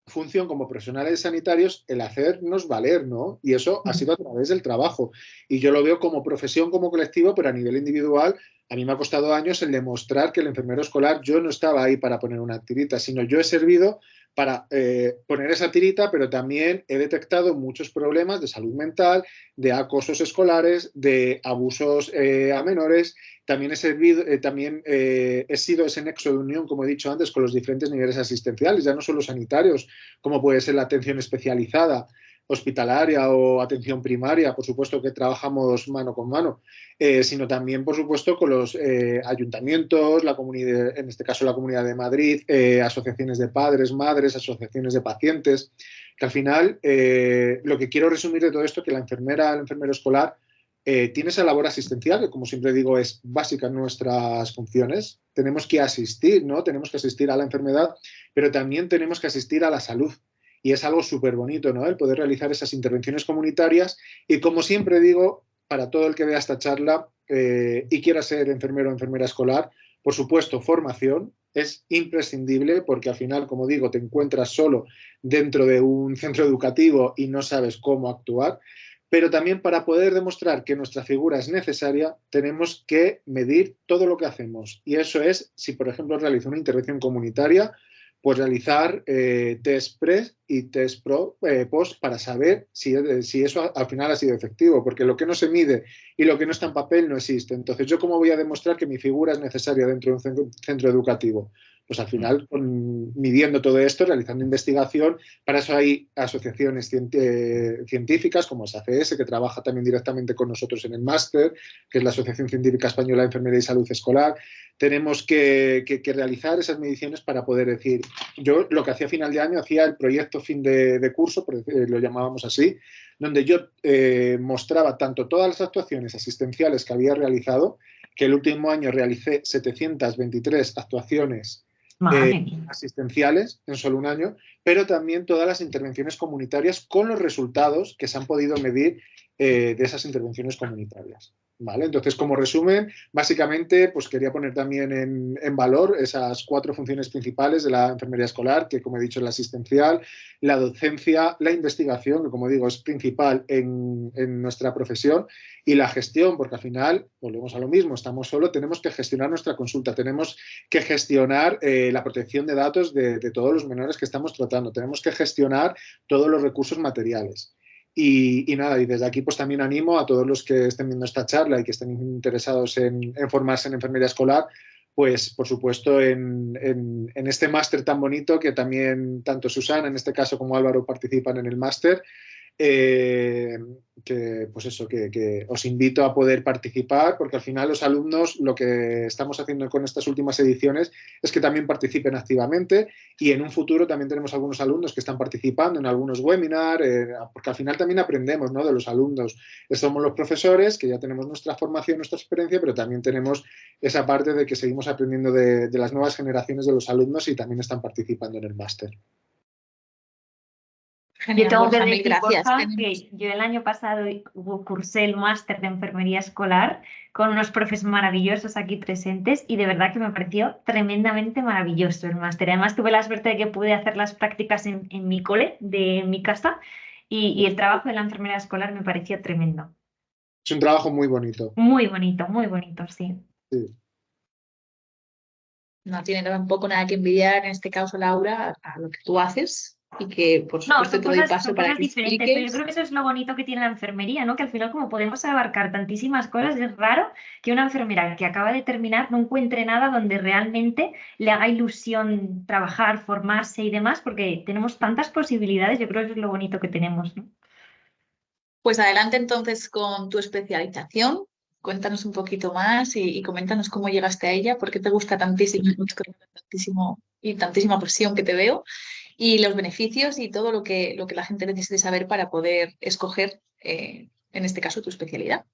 D: función como profesionales sanitarios el hacernos valer, ¿no? Y eso ha sido a través del trabajo. Y yo lo veo como profesión, como colectivo, pero a nivel individual, a mí me ha costado años el demostrar que el enfermero escolar, yo no estaba ahí para poner una tirita, sino yo he servido para poner esa tirita, pero también he detectado muchos problemas de salud mental, de acosos escolares, de abusos a menores. También he sido ese nexo de unión, como he dicho antes, con los diferentes niveles asistenciales, ya no solo sanitarios, como puede ser la atención especializada, hospitalaria o atención primaria, por supuesto que trabajamos mano con mano, sino también, por supuesto, con los ayuntamientos, la comunidad, en este caso la Comunidad de Madrid, asociaciones de padres, madres, asociaciones de pacientes, que al final lo que quiero resumir de todo esto es que la enfermera, el enfermero escolar, tiene esa labor asistencial, que como siempre digo es básica en nuestras funciones. Tenemos que asistir, ¿no? Tenemos que asistir a la enfermedad, pero también tenemos que asistir a la salud. Y es algo súper bonito, ¿no? El poder realizar esas intervenciones comunitarias. Y como siempre digo, para todo el que vea esta charla y quiera ser enfermero o enfermera escolar, por supuesto, formación es imprescindible porque al final, como digo, te encuentras solo dentro de un centro educativo y no sabes cómo actuar. Pero también para poder demostrar que nuestra figura es necesaria, tenemos que medir todo lo que hacemos. Y eso es, si por ejemplo realizo una intervención comunitaria, pues realizar test pre y test post para saber si eso al final ha sido efectivo, porque lo que no se mide y lo que no está en papel no existe. Entonces, ¿yo cómo voy a demostrar que mi figura es necesaria dentro de un centro educativo? Pues al final, midiendo todo esto, realizando investigación. Para eso hay asociaciones científicas como SACS, que trabaja también directamente con nosotros en el máster, que es la Asociación Científica Española de Enfermería y Salud Escolar. Tenemos que realizar esas mediciones para poder decir, yo lo que hacía a final de año, hacía el proyecto fin de curso, lo llamábamos así, donde yo mostraba tanto todas las actuaciones asistenciales que había realizado, que el último año realicé 723 actuaciones asistenciales en solo un año, pero también todas las intervenciones comunitarias con los resultados que se han podido medir de esas intervenciones comunitarias. ¿Vale? Entonces, como resumen, básicamente, pues quería poner también en valor esas 4 funciones principales de la enfermería escolar, que como he dicho es la asistencial, la docencia, la investigación, que como digo es principal en nuestra profesión, y la gestión, porque al final, volvemos a lo mismo, estamos solo, tenemos que gestionar nuestra consulta, tenemos que gestionar la protección de datos de todos los menores que estamos tratando, tenemos que gestionar todos los recursos materiales. Y nada, y desde aquí pues también animo a todos los que estén viendo esta charla y que estén interesados en formarse en enfermería escolar, pues por supuesto en este máster tan bonito que también tanto Susana en este caso como Álvaro participan en el máster. Que pues eso, que os invito a poder participar, porque al final los alumnos, lo que estamos haciendo con estas últimas ediciones es que también participen activamente, y en un futuro también tenemos algunos alumnos que están participando en algunos webinars, porque al final también aprendemos, ¿no?, de los alumnos. Somos los profesores que ya tenemos nuestra formación, nuestra experiencia, pero también tenemos esa parte de que seguimos aprendiendo de las nuevas generaciones de los alumnos y también están participando en el máster.
A: Genial,
B: yo tengo
A: Borja,
B: que
A: mil
B: decir,
A: gracias.
B: Borja, que yo el año pasado cursé el máster de enfermería escolar con unos profes maravillosos aquí presentes y de verdad que me pareció tremendamente maravilloso el máster. Además tuve la suerte de que pude hacer las prácticas en mi cole, de mi casa, y el trabajo de la enfermería escolar me pareció tremendo.
D: Es un trabajo muy bonito.
B: Muy bonito, sí.
D: Sí.
A: No tiene tampoco nada que envidiar, en este caso, Laura, a lo que tú haces, y que, por
B: No,
A: supuesto,
B: son
A: te doy
B: cosas,
A: paso
B: son
A: para
B: cosas
A: que
B: diferentes, pero yo
A: expliques.
B: creo que eso es lo bonito que tiene la enfermería, ¿no? Que al final, como podemos abarcar tantísimas cosas, es raro que una enfermera que acaba de terminar no encuentre nada donde realmente le haga ilusión trabajar, formarse y demás, porque tenemos tantas posibilidades, yo creo que eso es lo bonito que tenemos, ¿no?
A: Pues adelante entonces con tu especialización. Cuéntanos un poquito más y coméntanos cómo llegaste a ella, por qué te gusta tantísimo y tantísima presión que te veo, y los beneficios y todo lo que la gente necesite saber para poder escoger, en este caso, tu especialidad.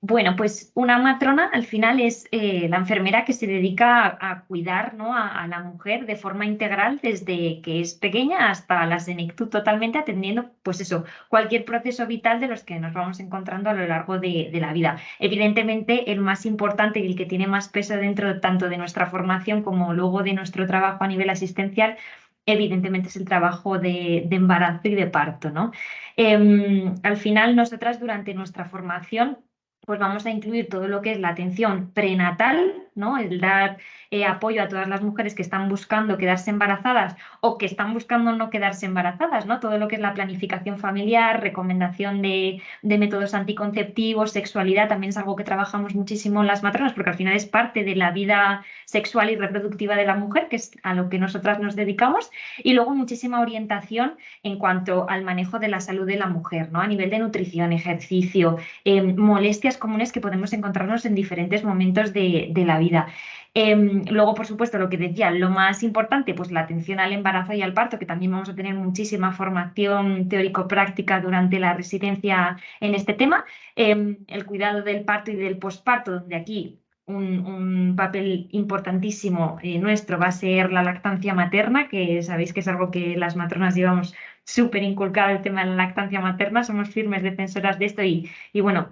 B: Bueno, pues una matrona al final es la enfermera que se dedica a cuidar, ¿no? a la mujer de forma integral desde que es pequeña hasta la senectud, totalmente atendiendo, pues eso, cualquier proceso vital de los que nos vamos encontrando a lo largo de la vida. Evidentemente, el más importante y el que tiene más peso dentro tanto de nuestra formación como luego de nuestro trabajo a nivel asistencial, evidentemente es el trabajo de embarazo y de parto, ¿no? Al final, nosotras durante nuestra formación pues vamos a incluir todo lo que es la atención prenatal, ¿no? El dar apoyo a todas las mujeres que están buscando quedarse embarazadas o que están buscando no quedarse embarazadas, ¿no? Todo lo que es la planificación familiar, recomendación de métodos anticonceptivos, sexualidad, también es algo que trabajamos muchísimo en las matronas porque al final es parte de la vida sexual y reproductiva de la mujer, que es a lo que nosotras nos dedicamos, y luego muchísima orientación en cuanto al manejo de la salud de la mujer, ¿no? A nivel de nutrición, ejercicio, molestias comunes que podemos encontrarnos en diferentes momentos de la vida. Luego, por supuesto, lo que decía, lo más importante, pues la atención al embarazo y al parto, que también vamos a tener muchísima formación teórico-práctica durante la residencia en este tema. El cuidado del parto y del posparto, donde aquí un papel importantísimo nuestro va a ser la lactancia materna, que sabéis que es algo que las matronas llevamos súper inculcado el tema de la lactancia materna, somos firmes defensoras de esto y bueno,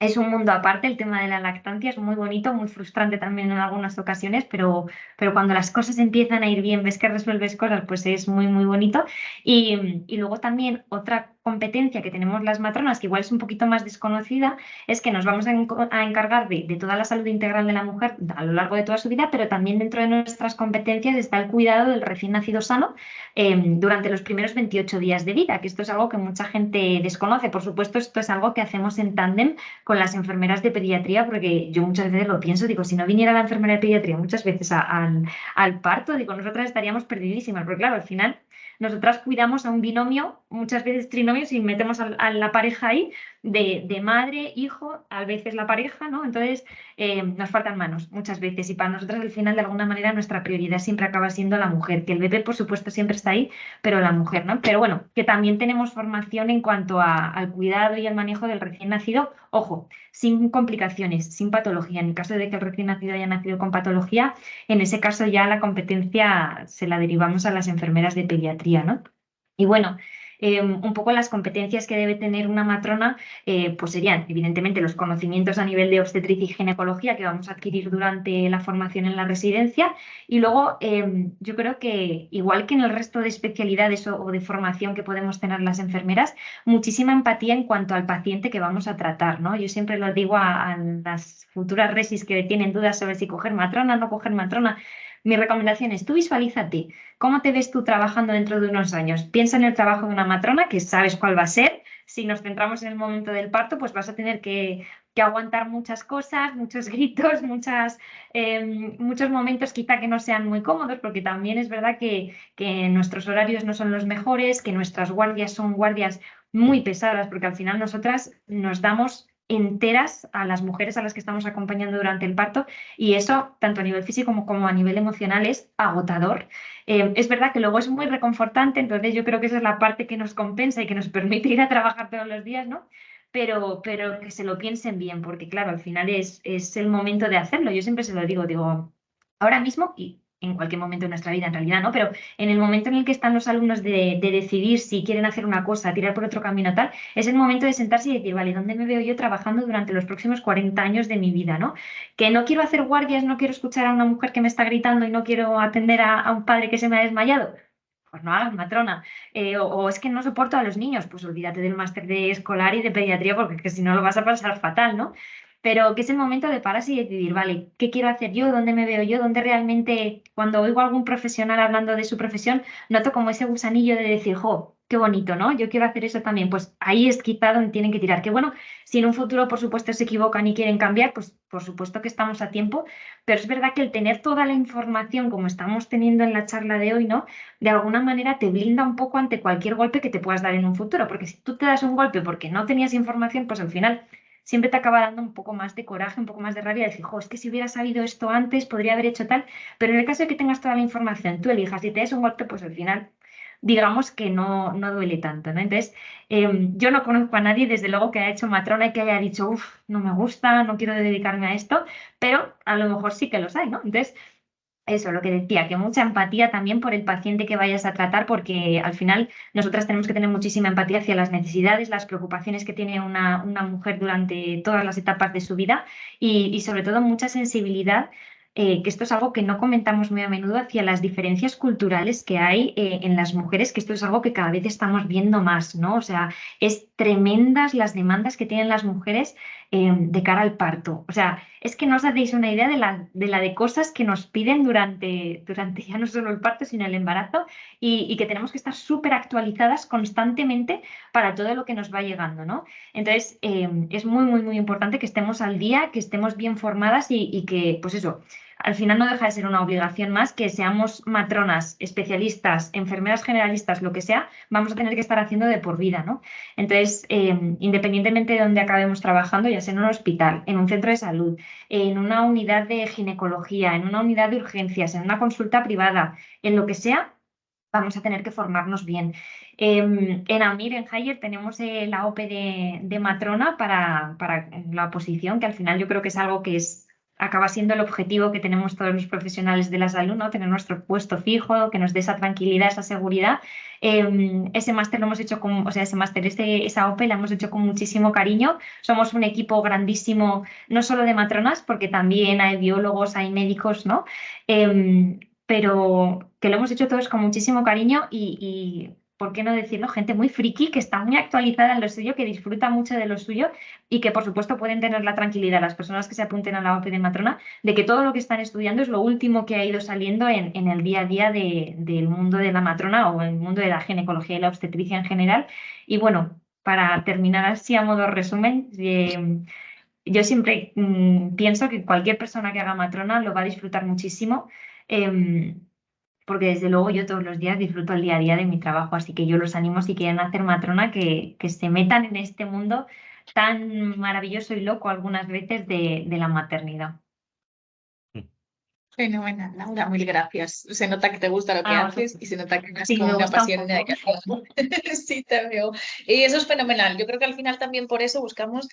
B: es un mundo aparte el tema de la lactancia, es muy bonito, muy frustrante también en algunas ocasiones, pero cuando las cosas empiezan a ir bien, ves que resuelves cosas, pues es muy, muy bonito. Y luego también otra competencia que tenemos las matronas, que igual es un poquito más desconocida, es que nos vamos a encargar de toda la salud integral de la mujer a lo largo de toda su vida, pero también dentro de nuestras competencias está el cuidado del recién nacido sano durante los primeros 28 días de vida, que esto es algo que mucha gente desconoce. Por supuesto, esto es algo que hacemos en tándem con las enfermeras de pediatría, porque yo muchas veces lo pienso, digo, si no viniera la enfermera de pediatría muchas veces al parto, digo, nosotras estaríamos perdidísimas, porque claro, al final nosotras cuidamos a un binomio, muchas veces trinomio, si metemos a la pareja ahí, de madre, hijo, a veces la pareja, ¿no? Entonces nos faltan manos muchas veces y para nosotras al final de alguna manera nuestra prioridad siempre acaba siendo la mujer, que el bebé por supuesto siempre está ahí, pero la mujer, ¿no? Pero bueno, que también tenemos formación en cuanto al cuidado y al manejo del recién nacido, ojo, sin complicaciones, sin patología. En el caso de que el recién nacido haya nacido con patología, en ese caso ya la competencia se la derivamos a las enfermeras de pediatría, ¿no? Y bueno, un poco las competencias que debe tener una matrona, pues serían evidentemente los conocimientos a nivel de obstetricia y ginecología que vamos a adquirir durante la formación en la residencia. Y luego yo creo que igual que en el resto de especialidades o de formación que podemos tener las enfermeras, muchísima empatía en cuanto al paciente que vamos a tratar, ¿no? Yo siempre lo digo a las futuras resis que tienen dudas sobre si coger matrona o no coger matrona. Mi recomendación es, tú visualízate, ¿cómo te ves tú trabajando dentro de unos años? Piensa en el trabajo de una matrona, que sabes cuál va a ser. Si nos centramos en el momento del parto, pues vas a tener que aguantar muchas cosas, muchos gritos, muchos momentos quizá que no sean muy cómodos, porque también es verdad que nuestros horarios no son los mejores, que nuestras guardias son guardias muy pesadas, porque al final nosotras nos damos enteras a las mujeres a las que estamos acompañando durante el parto y eso, tanto a nivel físico como a nivel emocional, es agotador. Es verdad que luego es muy reconfortante, entonces yo creo que esa es la parte que nos compensa y que nos permite ir a trabajar todos los días, ¿no? Pero que se lo piensen bien, porque claro, al final es el momento de hacerlo. Yo siempre se lo digo, ahora mismo y en cualquier momento de nuestra vida en realidad, ¿no? Pero en el momento en el que están los alumnos de decidir si quieren hacer una cosa, tirar por otro camino tal, es el momento de sentarse y decir, vale, ¿dónde me veo yo trabajando durante los próximos 40 años de mi vida, ¿no? Que no quiero hacer guardias, no quiero escuchar a una mujer que me está gritando y no quiero atender a un padre que se me ha desmayado. Pues no hagas matrona. O es que no soporto a los niños, pues olvídate del máster de escolar y de pediatría porque es que si no lo vas a pasar fatal, ¿no? Pero que es el momento de pararse y decidir, vale, ¿qué quiero hacer yo? ¿Dónde me veo yo? ¿Dónde realmente, cuando oigo a algún profesional hablando de su profesión, noto como ese gusanillo de decir, jo, qué bonito, ¿no? Yo quiero hacer eso también. Pues ahí es quizá donde tienen que tirar. Que bueno, si en un futuro, por supuesto, se equivocan y quieren cambiar, pues por supuesto que estamos a tiempo. Pero es verdad que el tener toda la información como estamos teniendo en la charla de hoy, ¿no? De alguna manera te blinda un poco ante cualquier golpe que te puedas dar en un futuro. Porque si tú te das un golpe porque no tenías información, pues al final siempre te acaba dando un poco más de coraje, un poco más de rabia, de decir, jo, es que si hubiera sabido esto antes, podría haber hecho tal, pero en el caso de que tengas toda la información, tú elijas y te des un golpe, pues al final digamos que no duele tanto, ¿no? Entonces, yo no conozco a nadie, desde luego, que haya hecho matrona y que haya dicho, uff, no me gusta, no quiero dedicarme a esto, pero a lo mejor sí que los hay, ¿no? Entonces, eso, lo que decía, que mucha empatía también por el paciente que vayas a tratar, porque al final nosotras tenemos que tener muchísima empatía hacia las necesidades, las preocupaciones que tiene una mujer durante todas las etapas de su vida y sobre todo mucha sensibilidad, que esto es algo que no comentamos muy a menudo, hacia las diferencias culturales que hay en las mujeres, que esto es algo que cada vez estamos viendo más, ¿no? O sea, es tremendas las demandas que tienen las mujeres de cara al parto. O sea, es que no os hacéis una idea de cosas que nos piden durante ya no solo el parto, sino el embarazo, y que tenemos que estar súper actualizadas constantemente para todo lo que nos va llegando, ¿no? Entonces, es muy, muy, muy importante que estemos al día, que estemos bien formadas y que, pues eso, al final no deja de ser una obligación más que seamos matronas, especialistas, enfermeras generalistas, lo que sea, vamos a tener que estar haciendo de por vida, ¿no? Entonces, independientemente de dónde acabemos trabajando, ya sea en un hospital, en un centro de salud, en una unidad de ginecología, en una unidad de urgencias, en una consulta privada, en lo que sea, vamos a tener que formarnos bien. En AMIR, en Haier, tenemos la OPE de matrona para la oposición, que al final yo creo que es algo que acaba siendo el objetivo que tenemos todos los profesionales de la salud, ¿no? Tener nuestro puesto fijo, que nos dé esa tranquilidad, esa seguridad. Ese máster lo hemos hecho con, o sea, ese máster, esa OPE la hemos hecho con muchísimo cariño. Somos un equipo grandísimo, no solo de matronas, porque también hay biólogos, hay médicos, ¿no? Pero que lo hemos hecho todos con muchísimo cariño y, ¿por qué no decirlo? Gente muy friki, que está muy actualizada en lo suyo, que disfruta mucho de lo suyo y que, por supuesto, pueden tener la tranquilidad, las personas que se apunten a la OPE de matrona, de que todo lo que están estudiando es lo último que ha ido saliendo en el día a día del mundo de la matrona o el mundo de la ginecología y la obstetricia en general. Y bueno, para terminar así a modo resumen, yo siempre pienso que cualquier persona que haga matrona lo va a disfrutar muchísimo, porque desde luego yo todos los días disfruto el día a día de mi trabajo, así que yo los animo, si quieren hacer matrona, que se metan en este mundo tan maravilloso y loco algunas veces de la maternidad.
A: Fenomenal, Laura, mil gracias. Se nota que te gusta lo que haces y se nota que tienes como
B: me
A: una
B: gusta un
A: pasión y una
B: poco.
A: dedicación. Sí, te veo. Y eso es fenomenal. Yo creo que al final también por eso buscamos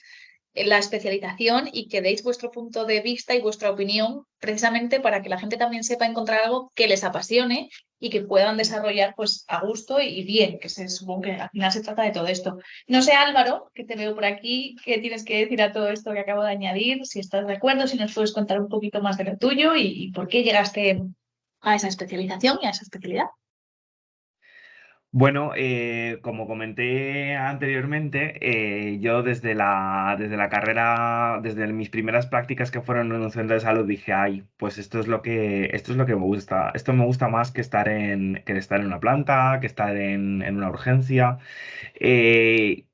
A: la especialización y que deis vuestro punto de vista y vuestra opinión precisamente para que la gente también sepa encontrar algo que les apasione y que puedan desarrollar pues a gusto y bien, que supongo que al final se trata de todo esto. No sé, Álvaro, que te veo por aquí, ¿qué tienes que decir a todo esto que acabo de añadir? Si estás de acuerdo, si nos puedes contar un poquito más de lo tuyo y por qué llegaste a esa especialización y a esa especialidad.
C: Bueno, como comenté anteriormente, yo desde la carrera, desde mis primeras prácticas que fueron en un centro de salud, dije, ay, pues esto es lo que me gusta. Esto me gusta más que estar en una planta, que estar en una urgencia. Eh,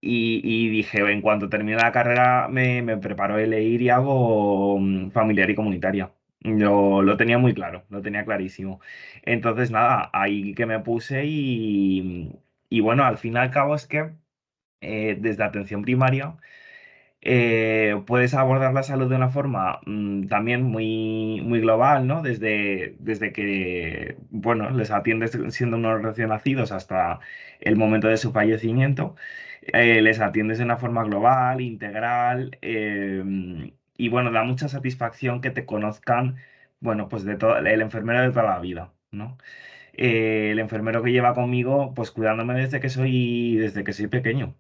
C: y dije, en cuanto termine la carrera, me preparo el ir y hago familiar y comunitaria. Yo lo tenía muy claro, lo tenía clarísimo. Entonces, nada, ahí que me puse y bueno, al fin y al cabo es que desde atención primaria puedes abordar la salud de una forma también muy, muy global, ¿no? Desde que, bueno, les atiendes siendo unos recién nacidos hasta el momento de su fallecimiento. Les atiendes de una forma global, integral, y bueno, da mucha satisfacción que te conozcan, bueno, pues de todo, el enfermero de toda la vida, ¿no? El enfermero que lleva conmigo, pues cuidándome desde que soy pequeño.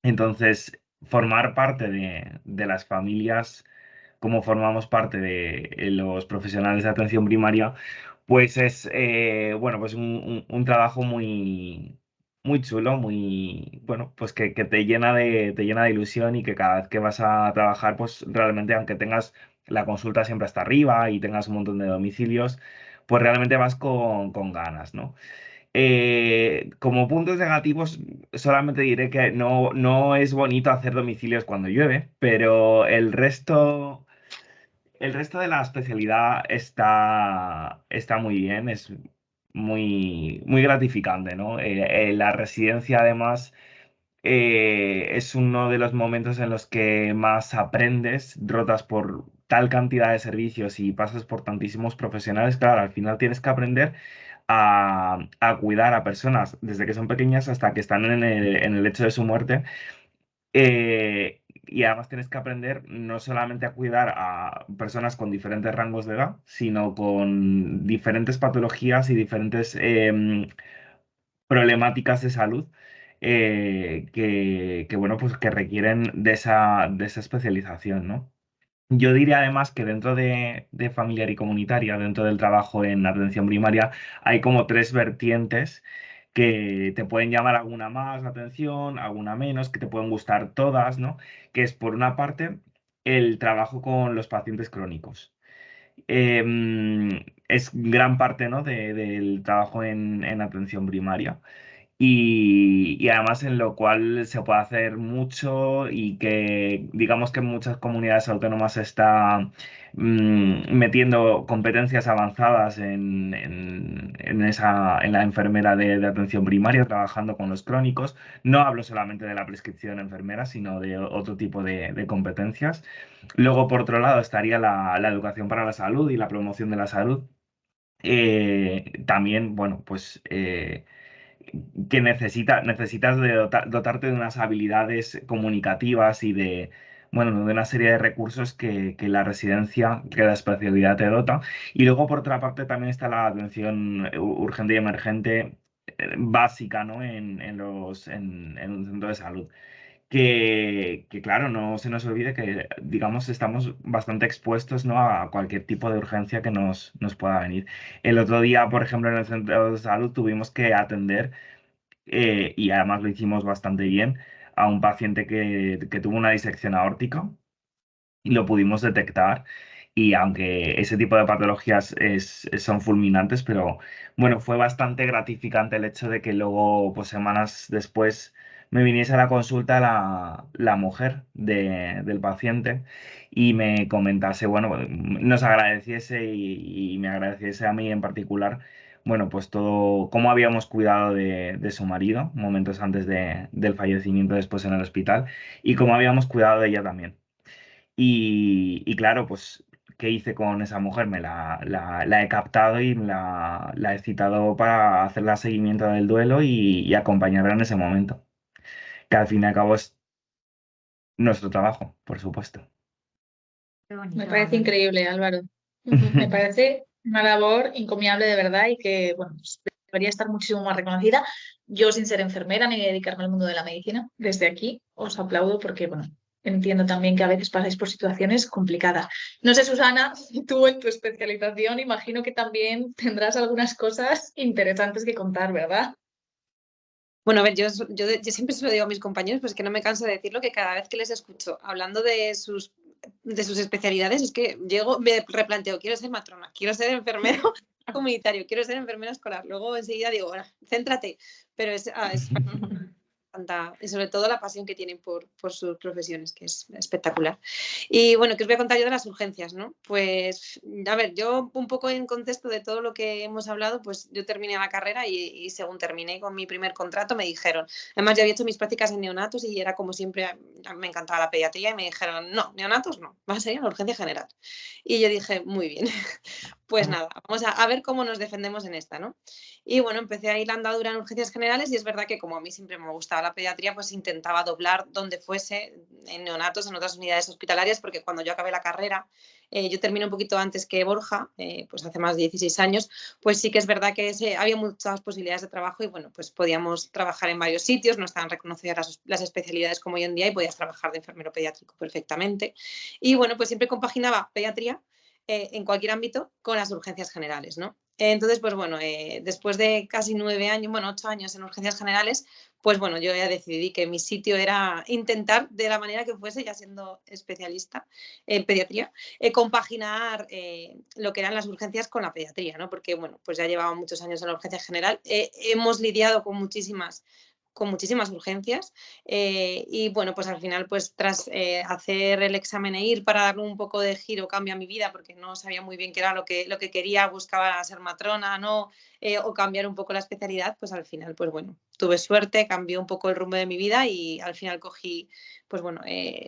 C: Entonces, formar parte de las familias, como formamos parte de los profesionales de atención primaria, pues es bueno, pues un trabajo muy, muy chulo, muy, bueno, pues que te llena de ilusión y que cada vez que vas a trabajar, pues realmente, aunque tengas la consulta siempre hasta arriba y tengas un montón de domicilios, pues realmente vas con ganas, ¿no? Como puntos negativos, solamente diré que no es bonito hacer domicilios cuando llueve, pero el resto de la especialidad está muy bien, es muy, muy gratificante, ¿no? La residencia, además, es uno de los momentos en los que más aprendes, rotas por tal cantidad de servicios y pasas por tantísimos profesionales. Claro, al final tienes que aprender a cuidar a personas desde que son pequeñas hasta que están en el lecho de su muerte. Y además tienes que aprender no solamente a cuidar a personas con diferentes rangos de edad, sino con diferentes patologías y diferentes problemáticas de salud bueno, pues que requieren de esa especialización, ¿no? Yo diría además que dentro de familiar y comunitaria, dentro del trabajo en atención primaria, hay como tres vertientes que te pueden llamar alguna más la atención, alguna menos, que te pueden gustar todas, ¿no? Que es por una parte el trabajo con los pacientes crónicos. Es gran parte, ¿no? Del trabajo en atención primaria y además en lo cual se puede hacer mucho y que digamos que en muchas comunidades autónomas se está metiendo competencias avanzadas en la enfermera de atención primaria, trabajando con los crónicos. No hablo solamente de la prescripción enfermera, sino de otro tipo de competencias. Luego, por otro lado, estaría la educación para la salud y la promoción de la salud. También, bueno, pues que necesitas dotarte de unas habilidades comunicativas y bueno, de una serie de recursos que la residencia, que la especialidad te dota. Y luego, por otra parte, también está la atención urgente y emergente básica, ¿no? En un centro de salud. Claro, no se nos olvide que, digamos, estamos bastante expuestos, ¿no? A cualquier tipo de urgencia que nos pueda venir. El otro día, por ejemplo, en el centro de salud tuvimos que atender, y además lo hicimos bastante bien, a un paciente que tuvo una disección aórtica y lo pudimos detectar. Y aunque ese tipo de patologías son fulminantes, pero bueno, fue bastante gratificante el hecho de que luego, pues semanas después, me viniese a la consulta la mujer del paciente y me comentase, bueno, nos agradeciese y me agradeciese a mí en particular, bueno, pues todo, cómo habíamos cuidado de su marido momentos antes del fallecimiento, después en el hospital, y cómo habíamos cuidado de ella también. Y claro, pues, ¿qué hice con esa mujer? La he captado y la he citado para hacerle seguimiento del duelo y acompañarla en ese momento, que al fin y al cabo es nuestro trabajo, por supuesto.
B: Qué
A: Me
B: bonito,
A: parece
B: Álvaro.
A: increíble, Álvaro. Me parece una labor encomiable de verdad y que, bueno, pues, debería estar muchísimo más reconocida. Yo, sin ser enfermera ni dedicarme al mundo de la medicina, desde aquí os aplaudo porque, bueno, entiendo también que a veces pasáis por situaciones complicadas. No sé, Susana, tú en tu especialización imagino que también tendrás algunas cosas interesantes que contar, ¿verdad?
E: Bueno, a ver, yo siempre se lo digo a mis compañeros, pues que no me canso de decirlo, que cada vez que les escucho hablando de sus especialidades, es que llego, me replanteo, quiero ser matrona, quiero ser enfermero comunitario, quiero ser enfermera escolar. Luego enseguida digo, bueno, céntrate, pero es y sobre todo la pasión que tienen por sus profesiones, que es espectacular. Y bueno, ¿qué os voy a contar yo de las urgencias, no? Pues, a ver, yo un poco en contexto de todo lo que hemos hablado, pues yo terminé la carrera y según terminé con mi primer contrato me dijeron, además yo había hecho mis prácticas en neonatos y era como siempre, me encantaba la pediatría y me dijeron, no, neonatos no, vas a ir a la urgencia general. Y yo dije, muy bien, pues nada, vamos a ver cómo nos defendemos en esta, ¿no? Y bueno, empecé a ir la andadura en urgencias generales y es verdad que como a mí siempre me gustaba la pediatría, pues intentaba doblar donde fuese, en neonatos, en otras unidades hospitalarias, porque cuando yo acabé la carrera, yo terminé un poquito antes que Borja, pues hace más de 16 años, pues sí que es verdad que había muchas posibilidades de trabajo y bueno, pues podíamos trabajar en varios sitios, no estaban reconocidas las especialidades como hoy en día y podías trabajar de enfermero pediátrico perfectamente. Y bueno, pues siempre compaginaba pediatría en cualquier ámbito con las urgencias generales, ¿no? Entonces, pues bueno, después de casi 9 años, bueno, 8 años en urgencias generales, pues bueno, yo ya decidí que mi sitio era intentar, de la manera que fuese, ya siendo especialista en pediatría, compaginar lo que eran las urgencias con la pediatría, ¿no? Porque, bueno, pues ya llevaba muchos años en la urgencia general, hemos lidiado con muchísimas urgencias y bueno, pues al final, pues tras hacer el examen e ir para darle un poco de giro, cambio a mi vida, porque no sabía muy bien qué era lo que quería, buscaba ser matrona, ¿no? O cambiar un poco la especialidad, pues al final, pues bueno, tuve suerte, cambió un poco el rumbo de mi vida y al final cogí pues bueno,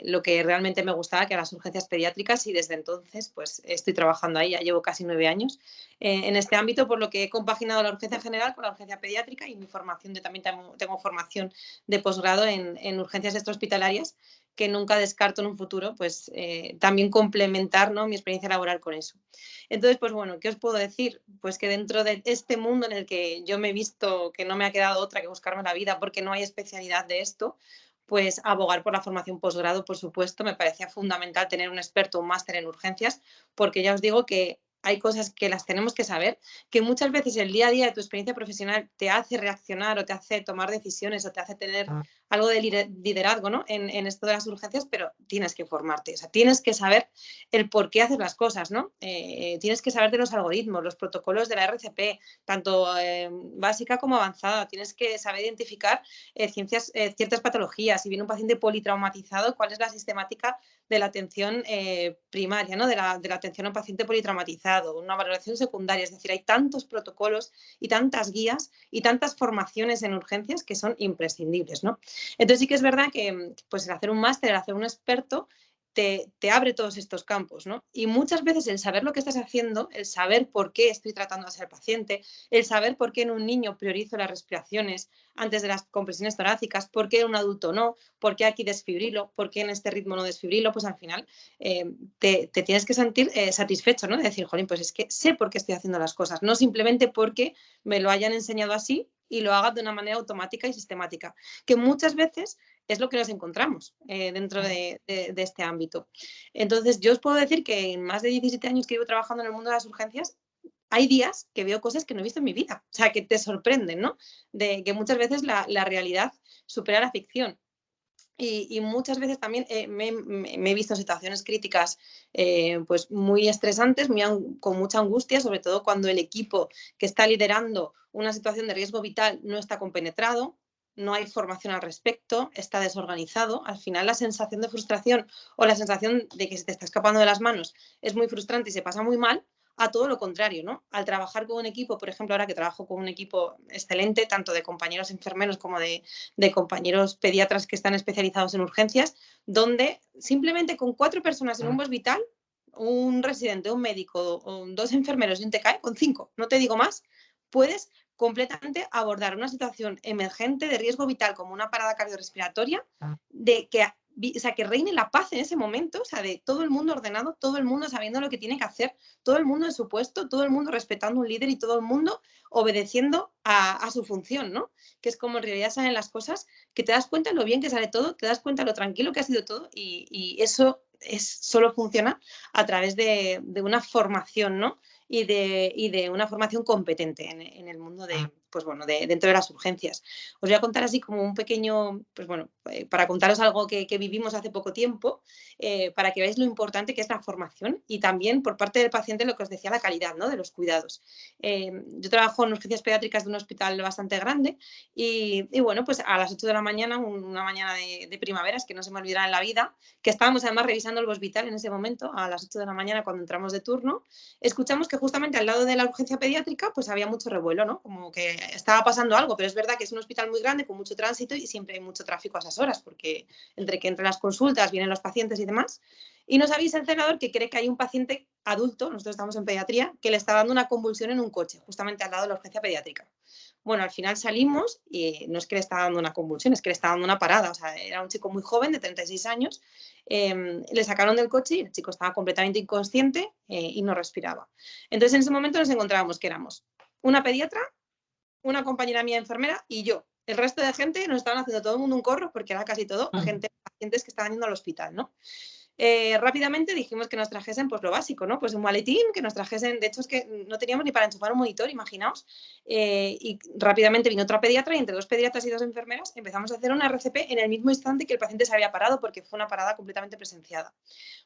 E: lo que realmente me gustaba, que eran las urgencias pediátricas, y desde entonces pues estoy trabajando ahí, ya llevo casi 9 años en este ámbito, por lo que he compaginado la urgencia general con la urgencia pediátrica y mi formación, también tengo formación de posgrado en urgencias extrahospitalarias, que nunca descarto en un futuro pues también complementar, ¿no?, mi experiencia laboral con eso. Entonces, pues bueno, ¿qué os puedo decir? Pues que dentro de este mundo en el que yo me he visto que no me ha quedado otra que buscarme la vida porque no hay especialidad de esto, pues abogar por la formación posgrado, por supuesto, me parecía fundamental tener un experto, un máster en urgencias, porque ya os digo que hay cosas que las tenemos que saber, que muchas veces el día a día de tu experiencia profesional te hace reaccionar o te hace tomar decisiones o te hace tener algo de liderazgo, ¿no?, en esto de las urgencias, pero tienes que formarte, o sea, tienes que saber el por qué haces las cosas, ¿no? Tienes que saber de los algoritmos, los protocolos de la RCP, tanto básica como avanzada, tienes que saber identificar ciertas patologías. Si viene un paciente politraumatizado, ¿cuál es la sistemática de la atención primaria, ¿no?, de la atención a un paciente politraumatizado, una valoración secundaria? Es decir, hay tantos protocolos y tantas guías y tantas formaciones en urgencias que son imprescindibles, ¿no? Entonces sí que es verdad que pues el hacer un máster, el hacer un experto, te abre todos estos campos, ¿no? Y muchas veces el saber lo que estás haciendo, el saber por qué estoy tratando así al paciente, el saber por qué en un niño priorizo las respiraciones antes de las compresiones torácicas, por qué en un adulto no, por qué aquí desfibrilo, por qué en este ritmo no desfibrilo, pues al final te tienes que sentir satisfecho, ¿no? De decir, jolín, pues es que sé por qué estoy haciendo las cosas, no simplemente porque me lo hayan enseñado así y lo haga de una manera automática y sistemática, que muchas veces es lo que nos encontramos dentro de este ámbito. Entonces, yo os puedo decir que en más de 17 años que llevo trabajando en el mundo de las urgencias, hay días que veo cosas que no he visto en mi vida, o sea, que te sorprenden, ¿no? De que muchas veces la realidad supera la ficción. Y muchas veces también me he visto en situaciones críticas pues muy estresantes, con mucha angustia, sobre todo cuando el equipo que está liderando una situación de riesgo vital no está compenetrado, no hay formación al respecto, está desorganizado. Al final la sensación de frustración o la sensación de que se te está escapando de las manos es muy frustrante y se pasa muy mal, a todo lo contrario, ¿no? Al trabajar con un equipo, por ejemplo, ahora que trabajo con un equipo excelente, tanto de compañeros enfermeros como de compañeros pediatras que están especializados en urgencias, donde simplemente con 4 personas en un hospital, un residente, un médico, 2 enfermeros y un TCAE, con 5, no te digo más, puedes completamente abordar una situación emergente de riesgo vital como una parada cardiorrespiratoria, o sea, que reine la paz en ese momento, o sea, de todo el mundo ordenado, todo el mundo sabiendo lo que tiene que hacer, todo el mundo en su puesto, todo el mundo respetando un líder y todo el mundo obedeciendo a su función, ¿no? Que es como en realidad salen las cosas, que te das cuenta lo bien que sale todo, te das cuenta lo tranquilo que ha sido todo, y eso solo funciona a través de una formación, ¿no? Y de una formación competente en el mundo pues bueno, dentro de las urgencias. Os voy a contar así como un pequeño, pues bueno, para contaros algo que vivimos hace poco tiempo, para que veáis lo importante que es la formación y también por parte del paciente lo que os decía, la calidad, ¿no?, de los cuidados. Yo trabajo en urgencias pediátricas de un hospital bastante grande y bueno, pues a las 8 de la mañana, una mañana de primavera, es que no se me olvidará en la vida, que estábamos además revisando el vital en ese momento, a las 8 de la mañana cuando entramos de turno, escuchamos que justamente al lado de la urgencia pediátrica pues había mucho revuelo, ¿no? Como que estaba pasando algo, pero es verdad que es un hospital muy grande con mucho tránsito y siempre hay mucho tráfico a esas horas, porque entre las consultas vienen los pacientes y demás. Y nos avisa el celador que cree que hay un paciente adulto, nosotros estamos en pediatría, que le está dando una convulsión en un coche, justamente al lado de la urgencia pediátrica. Bueno, al final salimos y no es que le estaba dando una convulsión, es que le estaba dando una parada. O sea, era un chico muy joven, de 36 años, le sacaron del coche y el chico estaba completamente inconsciente y no respiraba. Entonces, en ese momento nos encontrábamos que éramos una pediatra, una compañera mía enfermera y yo. El resto de gente nos estaban haciendo todo el mundo un corro porque era casi todo pacientes que estaban yendo al hospital, ¿no? Rápidamente dijimos que nos trajesen pues lo básico, ¿no? Pues un maletín, que nos trajesen, de hecho es que no teníamos ni para enchufar un monitor, imaginaos, y rápidamente vino otra pediatra y entre 2 pediatras y 2 enfermeras empezamos a hacer una RCP en el mismo instante que el paciente se había parado porque fue una parada completamente presenciada.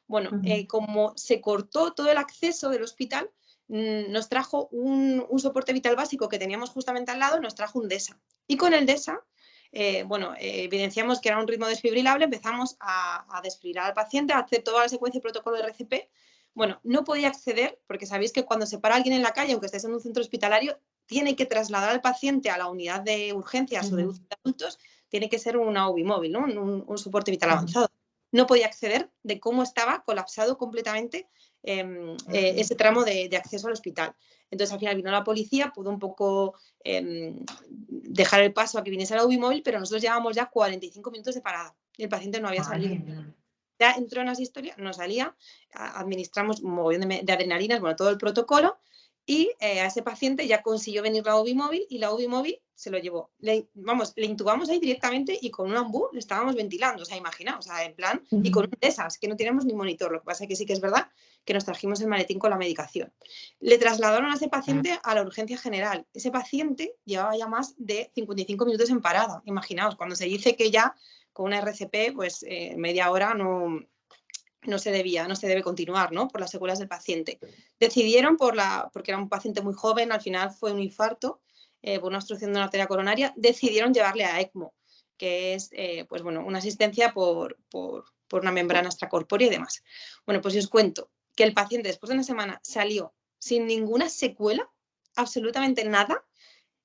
E: Bueno, como se cortó todo el acceso del hospital, nos trajo un soporte vital básico que teníamos justamente al lado, nos trajo un DESA. Y con el DESA, evidenciamos que era un ritmo desfibrilable, empezamos a desfibrilar al paciente, a hacer toda la secuencia y protocolo de RCP. Bueno, no podía acceder, porque sabéis que cuando se para alguien en la calle, aunque estés en un centro hospitalario, tiene que trasladar al paciente a la unidad de urgencias o de UCI de adultos, tiene que ser una UBI móvil, ¿no? Un soporte vital avanzado. No podía acceder de cómo estaba colapsado completamente ese tramo de acceso al hospital. Entonces, al final vino la policía, pudo un poco dejar el paso a que viniese la UBI móvil, pero nosotros llevábamos ya 45 minutos de parada y el paciente no había salido. Ya entró en esa historia, no salía, administramos un mogollón de adrenalinas, bueno, todo el protocolo, y a ese paciente ya consiguió venir la UBI móvil y la UBI móvil se lo llevó. Le intubamos ahí directamente y con un ambú le estábamos ventilando, o sea, imagina, o sea, en plan, y con una de esas, que no tenemos ni monitor, lo que pasa es que sí que es verdad que nos trajimos el maletín con la medicación. Le trasladaron a ese paciente a la urgencia general. Ese paciente llevaba ya más de 55 minutos en parada, imaginaos, cuando se dice que ya con una RCP, pues media hora no se debe continuar, ¿no? Por las secuelas del paciente. Decidieron, porque era un paciente muy joven, al final fue un infarto por una obstrucción de una arteria coronaria, decidieron llevarle a ECMO, que es pues bueno, una asistencia por una membrana extracorpórea y demás. Bueno, pues os cuento que el paciente después de una semana salió sin ninguna secuela, absolutamente nada,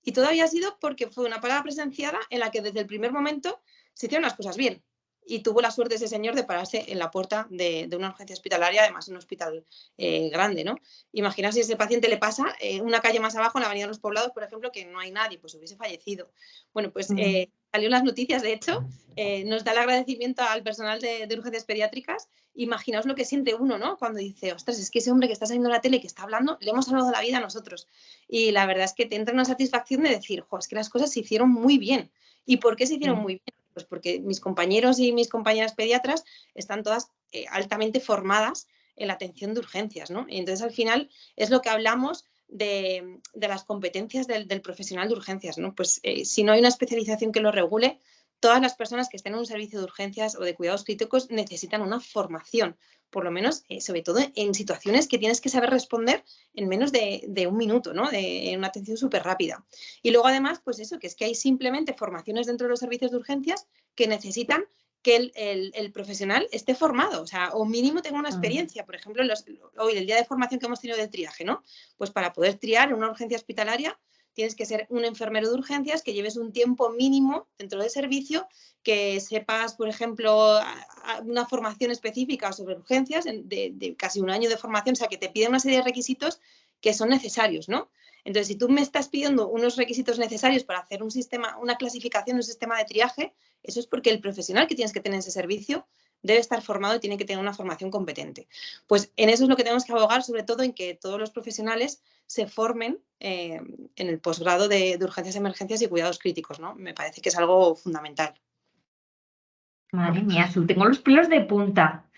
E: y todo había sido porque fue una parada presenciada en la que desde el primer momento se hicieron las cosas bien. Y tuvo la suerte ese señor de pararse en la puerta de una urgencia hospitalaria, además un hospital grande, ¿no? Imaginaos si a ese paciente le pasa una calle más abajo, en la Avenida de los Poblados, por ejemplo, que no hay nadie, pues hubiese fallecido. Bueno, pues salió en las noticias, de hecho, nos da el agradecimiento al personal de urgencias pediátricas. Imaginaos lo que siente uno, ¿no? Cuando dice, ostras, es que ese hombre que está saliendo en la tele, que está hablando, le hemos salvado la vida a nosotros. Y la verdad es que te entra una satisfacción de decir, jo, es que las cosas se hicieron muy bien. ¿Y por qué se hicieron muy bien? Pues porque mis compañeros y mis compañeras pediatras están todas altamente formadas en la atención de urgencias, ¿no? Y entonces, al final, es lo que hablamos de las competencias del profesional de urgencias, ¿no? Pues si no hay una especialización que lo regule, todas las personas que estén en un servicio de urgencias o de cuidados críticos necesitan una formación, por lo menos, sobre todo en situaciones que tienes que saber responder en menos de un minuto, ¿no? En una atención súper rápida. Y luego, además, pues eso, que es que hay simplemente formaciones dentro de los servicios de urgencias que necesitan que el profesional esté formado, o sea, o mínimo tenga una experiencia. Por ejemplo, hoy, el día de formación que hemos tenido de triaje, ¿no? Pues para poder triar en una urgencia hospitalaria tienes que ser un enfermero de urgencias, que lleves un tiempo mínimo dentro del servicio, que sepas, por ejemplo, una formación específica sobre urgencias, de casi un año de formación, o sea, que te piden una serie de requisitos que son necesarios, ¿no? Entonces, si tú me estás pidiendo unos requisitos necesarios para hacer un sistema, una clasificación, un sistema de triaje, eso es porque el profesional que tienes que tener en ese servicio debe estar formado y tiene que tener una formación competente. Pues en eso es lo que tenemos que abogar, sobre todo en que todos los profesionales se formen en el posgrado de urgencias, emergencias y cuidados críticos, ¿no? Me parece que es algo fundamental.
B: Madre mía, Azul, tengo los pelos de punta.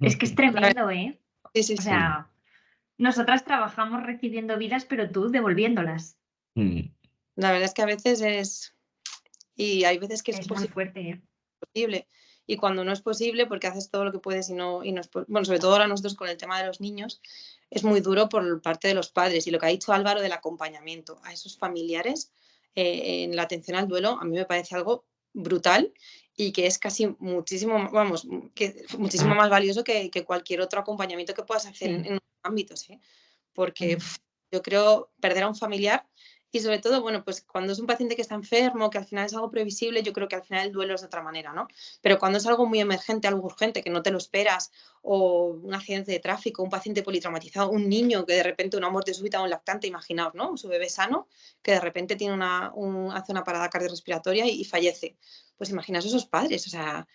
B: Es que es tremendo, ¿eh?
E: Sí.
B: O sea, nosotras trabajamos recibiendo vidas, pero tú devolviéndolas.
E: La verdad es que a veces es... Y hay veces que es
B: muy fuerte, ¿eh?
E: Posible. Y cuando no es posible, porque haces todo lo que puedes y no es... Bueno, sobre todo ahora nosotros con el tema de los niños, es muy duro por parte de los padres. Y lo que ha dicho Álvaro del acompañamiento a esos familiares en la atención al duelo, a mí me parece algo brutal y que es casi muchísimo más valioso que cualquier otro acompañamiento que puedas hacer en otros ámbitos, ¿eh? Porque yo creo perder a un familiar y sobre todo, bueno, pues cuando es un paciente que está enfermo, que al final es algo previsible, yo creo que al final el duelo es de otra manera, ¿no? Pero cuando es algo muy emergente, algo urgente, que no te lo esperas, o un accidente de tráfico, un paciente politraumatizado, un niño que de repente una muerte súbita o un lactante, imaginaos, ¿no? Su bebé sano, que de repente tiene hace una parada cardiorrespiratoria y fallece. Pues imaginaos esos padres, o sea...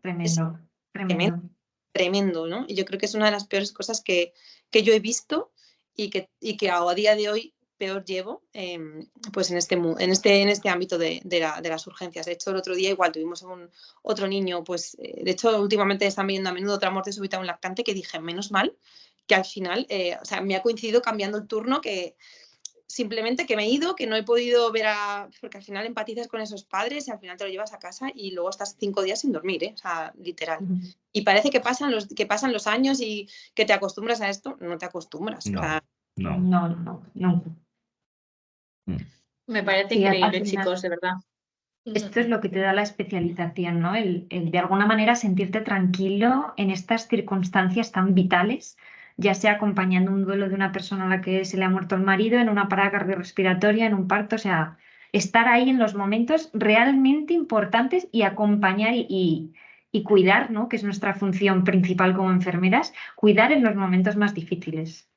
B: Tremendo.
E: Tremendo, ¿no? Y yo creo que es una de las peores cosas que yo he visto y que a día de hoy peor llevo pues en este ámbito de las urgencias. De hecho, el otro día igual tuvimos otro niño, pues de hecho últimamente están viendo a menudo otra muerte súbita a un lactante, que dije, menos mal que al final, o sea, me ha coincidido cambiando el turno, que simplemente que me he ido, que no he podido ver porque al final empatizas con esos padres y al final te lo llevas a casa y luego estás 5 días sin dormir, ¿eh? O sea, literal. Y parece que pasan los años y que te acostumbras a esto. No te acostumbras.
C: No,
E: o sea,
B: no.
A: Me parece
B: Sí,
A: increíble,
B: al final,
A: chicos, de verdad.
B: Esto es lo que te da la especialización, ¿no? El de alguna manera sentirte tranquilo en estas circunstancias tan vitales ya sea acompañando un duelo de una persona a la que se le ha muerto el marido, en una parada cardiorrespiratoria, en un parto, o sea, estar ahí en los momentos realmente importantes y acompañar y cuidar, ¿no? Que es nuestra función principal como enfermeras, cuidar en los momentos más difíciles.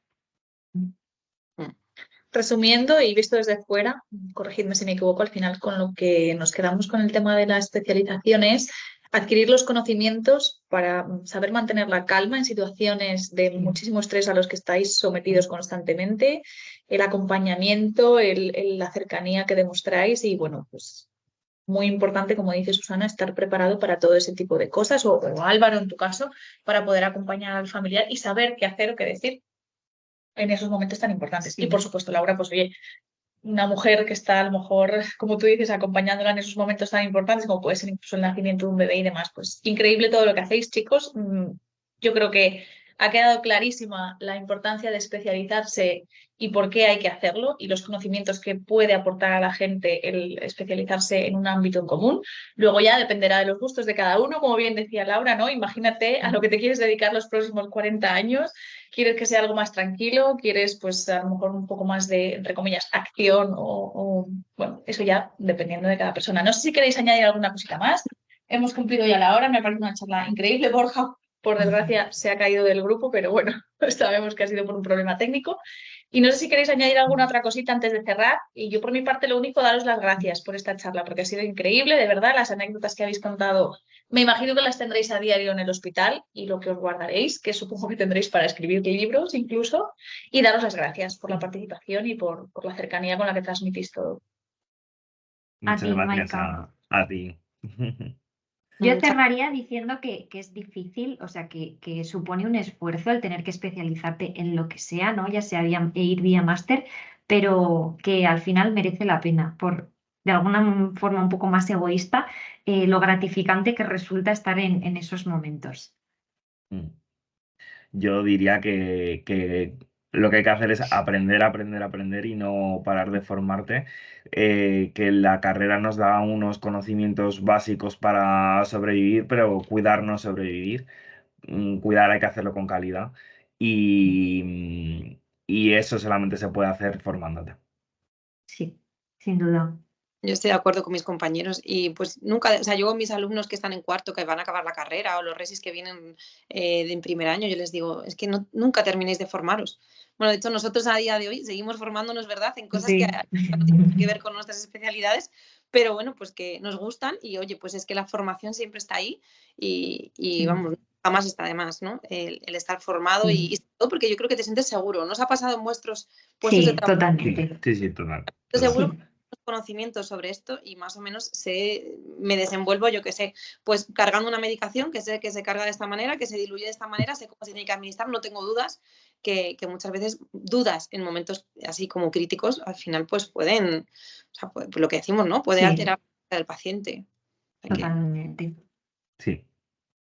A: Resumiendo y visto desde fuera, corregidme si me equivoco, al final con lo que nos quedamos con el tema de la especialización es adquirir los conocimientos para saber mantener la calma en situaciones de muchísimo estrés a los que estáis sometidos constantemente, el acompañamiento, la cercanía que demostráis y bueno, pues muy importante, como dice Susana, estar preparado para todo ese tipo de cosas o Álvaro en tu caso, para poder acompañar al familiar y saber qué hacer o qué decir en esos momentos tan importantes.
B: Sí.
A: Y por supuesto, Laura, pues oye, una mujer que está a lo mejor, como tú dices, acompañándola en esos momentos tan importantes como puede ser incluso el nacimiento de un bebé y demás. Pues increíble todo lo que hacéis, chicos. Yo creo que ha quedado clarísima la importancia de especializarse y por qué hay que hacerlo y los conocimientos que puede aportar a la gente el especializarse en un ámbito en común. Luego ya dependerá de los gustos de cada uno, como bien decía Laura, ¿no? Imagínate a lo que te quieres dedicar los próximos 40 años. ¿Quieres que sea algo más tranquilo? ¿Quieres, pues, a lo mejor un poco más de, entre comillas, acción? Bueno, eso ya dependiendo de cada persona. No sé si queréis añadir alguna cosita más. Hemos cumplido ya la hora. Me parece una charla increíble. Borja, por desgracia, se ha caído del grupo, pero bueno, sabemos que ha sido por un problema técnico. Y no sé si queréis añadir alguna otra cosita antes de cerrar. Y yo, por mi parte, lo único, daros las gracias por esta charla, porque ha sido increíble, de verdad, las anécdotas que habéis contado. Me imagino que las tendréis a diario en el hospital y lo que os guardaréis, que supongo que tendréis para escribir libros incluso, y daros las gracias por la participación y por la cercanía con la que transmitís todo.
C: Muchas
B: ti,
C: gracias
B: Maika.
C: a ti.
B: Yo cerraría diciendo que es difícil, o sea, que supone un esfuerzo el tener que especializarte en lo que sea, ¿no? Ya sea ir vía máster, pero que al final merece la pena, por de alguna forma un poco más egoísta, lo gratificante que resulta estar en esos momentos.
C: Yo diría que lo que hay que hacer es aprender, aprender, aprender y no parar de formarte. Que la carrera nos da unos conocimientos básicos para sobrevivir, pero cuidar no sobrevivir. Cuidar hay que hacerlo con calidad y eso solamente se puede hacer formándote.
B: Sí, sin duda.
E: Yo estoy de acuerdo con mis compañeros y pues nunca, o sea, yo mis alumnos que están en cuarto, que van a acabar la carrera o los resis que vienen en primer año, yo les digo, es que nunca terminéis de formaros. Bueno, de hecho nosotros a día de hoy seguimos formándonos, ¿verdad? En cosas
B: Sí.
E: que no tienen que ver con nuestras especialidades, pero bueno, pues que nos gustan y oye, pues es que la formación siempre está ahí y vamos, jamás está de más, ¿no? El estar formado y todo porque yo creo que te sientes seguro. ¿No os ha pasado en vuestros puestos de
B: Sí,
E: trabajo?
B: totalmente.
C: Sí, total.
E: Seguro que conocimientos sobre esto y más o menos me desenvuelvo, yo que sé, pues cargando una medicación que sé que se carga de esta manera, que se diluye de esta manera, sé cómo se tiene que administrar, no tengo dudas, que muchas veces dudas en momentos así como críticos, al final pues pueden, o sea, pues lo que decimos, ¿no? Puede
B: Sí.
E: alterar el paciente.
B: Totalmente.
C: Sí.